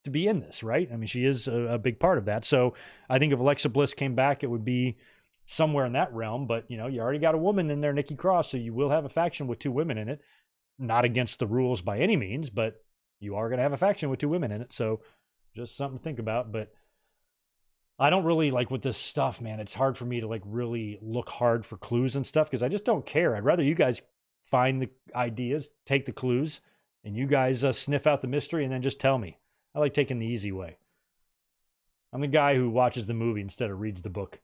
to be in this, right? I mean, she is a big part of that. So I think if Alexa Bliss came back, it would be somewhere in that realm. But, you already got a woman in there, Nikki Cross, so you will have a faction with 2 women in it. Not against the rules by any means, but you are going to have a faction with 2 women in it. So just something to think about. But I don't really, like, with this stuff, man, it's hard for me to, like, really look hard for clues and stuff, because I just don't care. I'd rather you guys find the ideas, take the clues, and you guys sniff out the mystery and then just tell me. I like taking the easy way. I'm the guy who watches the movie instead of reads the book.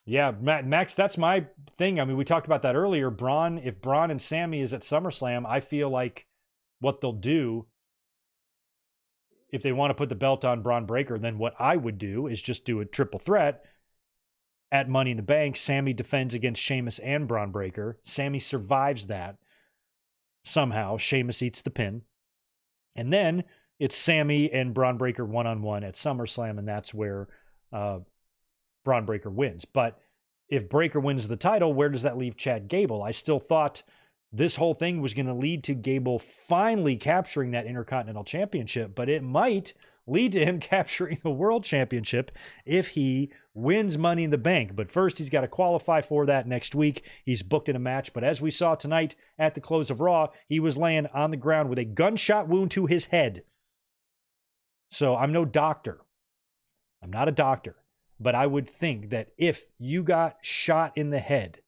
Yeah, Max, that's my thing. I mean, we talked about that earlier. If Braun and Sammy is at SummerSlam, I feel like what they'll do, if they want to put the belt on Braun Breaker, then what I would do is just do a triple threat at Money in the Bank. Sammy defends against Sheamus and Braun Breaker. Sammy survives that somehow. Sheamus eats the pin. And then it's Sammy and Braun Breaker one-on-one at SummerSlam, and that's where Braun Breaker wins. But if Breaker wins the title, where does that leave Chad Gable? I still thought this whole thing was going to lead to Gable finally capturing that Intercontinental Championship, but it might lead to him capturing the World Championship if he wins Money in the Bank. But first, he's got to qualify for that next week. He's booked in a match. But as we saw tonight at the close of Raw, he was laying on the ground with a gunshot wound to his head. So I'm no doctor. I'm not a doctor. But I would think that if you got shot in the head,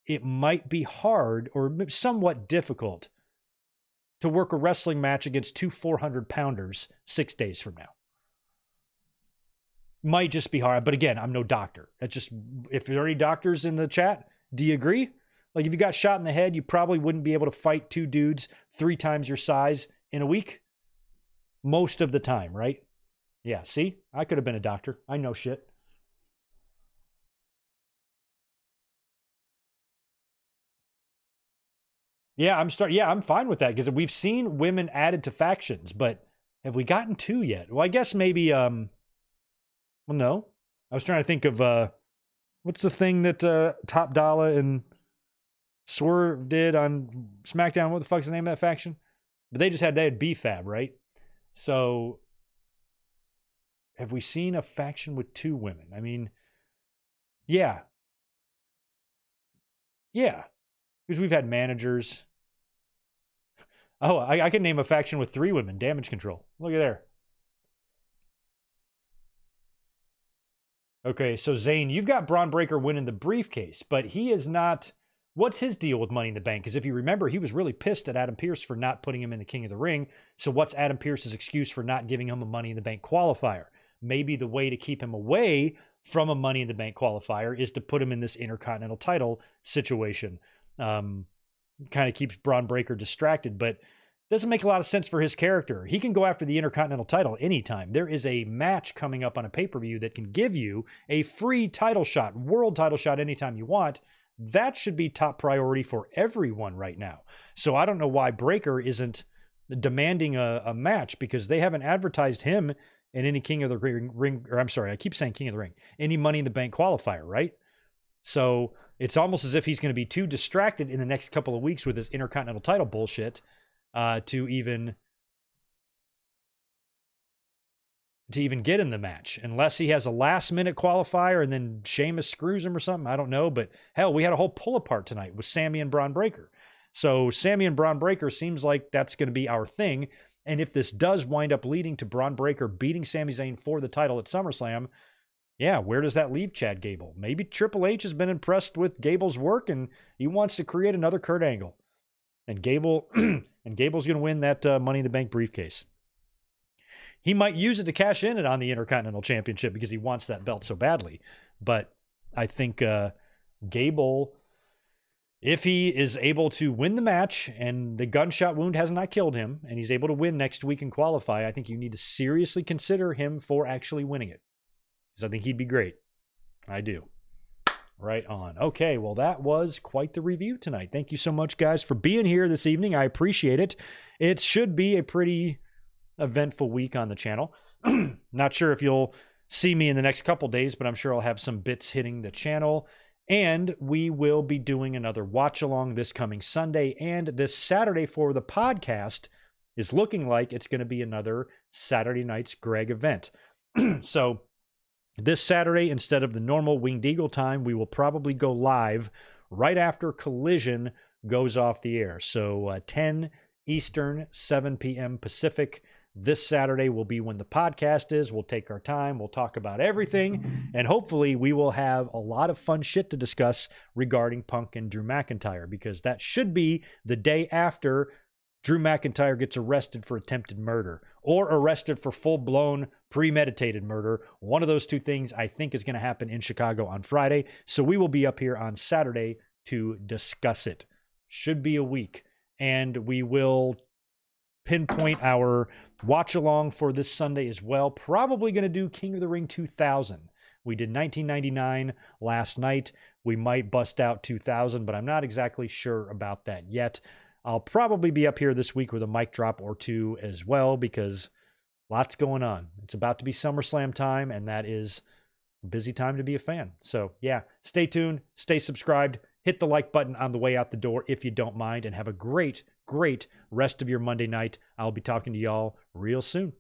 it might be hard or somewhat difficult to work a wrestling match against 2 400-pounders 6 days from now. Might just be hard. But again, I'm no doctor. That's just, if there are any doctors in the chat, do you agree? Like, if you got shot in the head, you probably wouldn't be able to fight 2 dudes 3 times your size in a week. Most of the time, right? Yeah, see? I could have been a doctor. I know shit. Yeah, I'm fine with that, because we've seen women added to factions, but have we gotten 2 yet? Well, I guess maybe well, no. I was trying to think of what's the thing that Top Dollar and Swerve did on SmackDown? What the fuck's the name of that faction? But they had B-Fab, right? So have we seen a faction with 2 women? I mean, yeah. Yeah. Because we've had managers. Oh, I can name a faction with 3 women. Damage Control. Look at there. Okay, so Zane, you've got Braun Breaker winning the briefcase, but he is not... What's his deal with Money in the Bank? Because if you remember, he was really pissed at Adam Pearce for not putting him in the King of the Ring. So what's Adam Pearce's excuse for not giving him a Money in the Bank qualifier? Maybe the way to keep him away from a Money in the Bank qualifier is to put him in this Intercontinental title situation. Kind of keeps Braun Breaker distracted, but doesn't make a lot of sense for his character. He can go after the Intercontinental title anytime. There is a match coming up on a pay-per-view that can give you a free title shot, world title shot anytime you want. That should be top priority for everyone right now. So I don't know why Breaker isn't demanding a match, because they haven't advertised him in any King of the Ring, or I'm sorry, I keep saying King of the Ring, any Money in the Bank qualifier, right? So it's almost as if he's going to be too distracted in the next couple of weeks with this Intercontinental title bullshit to even get in the match, unless he has a last minute qualifier and then Sheamus screws him or something. I don't know, but hell, we had a whole pull apart tonight with Sammy and Braun Breaker. So Sammy and Braun Breaker seems like that's going to be our thing. And if this does wind up leading to Braun Breaker beating Sami Zayn for the title at SummerSlam, yeah, where does that leave Chad Gable? Maybe Triple H has been impressed with Gable's work and he wants to create another Kurt Angle. And Gable's going to win that Money in the Bank briefcase. He might use it to cash in it on the Intercontinental Championship because he wants that belt so badly. But I think Gable, if he is able to win the match and the gunshot wound has not killed him and he's able to win next week and qualify, I think you need to seriously consider him for actually winning it. Because I think he'd be great. I do. Right on. Okay, well, that was quite the review tonight. Thank you so much, guys, for being here this evening. I appreciate it. It should be a pretty eventful week on the channel. Not sure if you'll see me in the next couple days, but I'm sure I'll have some bits hitting the channel. And we will be doing another watch along this coming Sunday. And this Saturday for the podcast is looking like it's going to be another Saturday Night's Greg event. So this Saturday, instead of the normal Winged Eagle time, we will probably go live right after Collision goes off the air. So 10 Eastern, 7 p.m. Pacific. This Saturday will be when the podcast is. We'll take our time. We'll talk about everything. And hopefully we will have a lot of fun shit to discuss regarding Punk and Drew McIntyre, because that should be the day after Drew McIntyre gets arrested for attempted murder or arrested for full-blown premeditated murder. One of those two things I think is going to happen in Chicago on Friday. So we will be up here on Saturday to discuss it. Should be a week. And we will pinpoint our watch along for this Sunday as well. Probably going to do King of the Ring 2000. We did 1999 last night. We might bust out 2000, but I'm not exactly sure about that yet. I'll probably be up here this week with a mic drop or two as well, because lots going on. It's about to be SummerSlam time, and that is a busy time to be a fan. So yeah, stay tuned, stay subscribed, hit the like button on the way out the door if you don't mind, and have a great rest of your Monday night. I'll be talking to y'all real soon.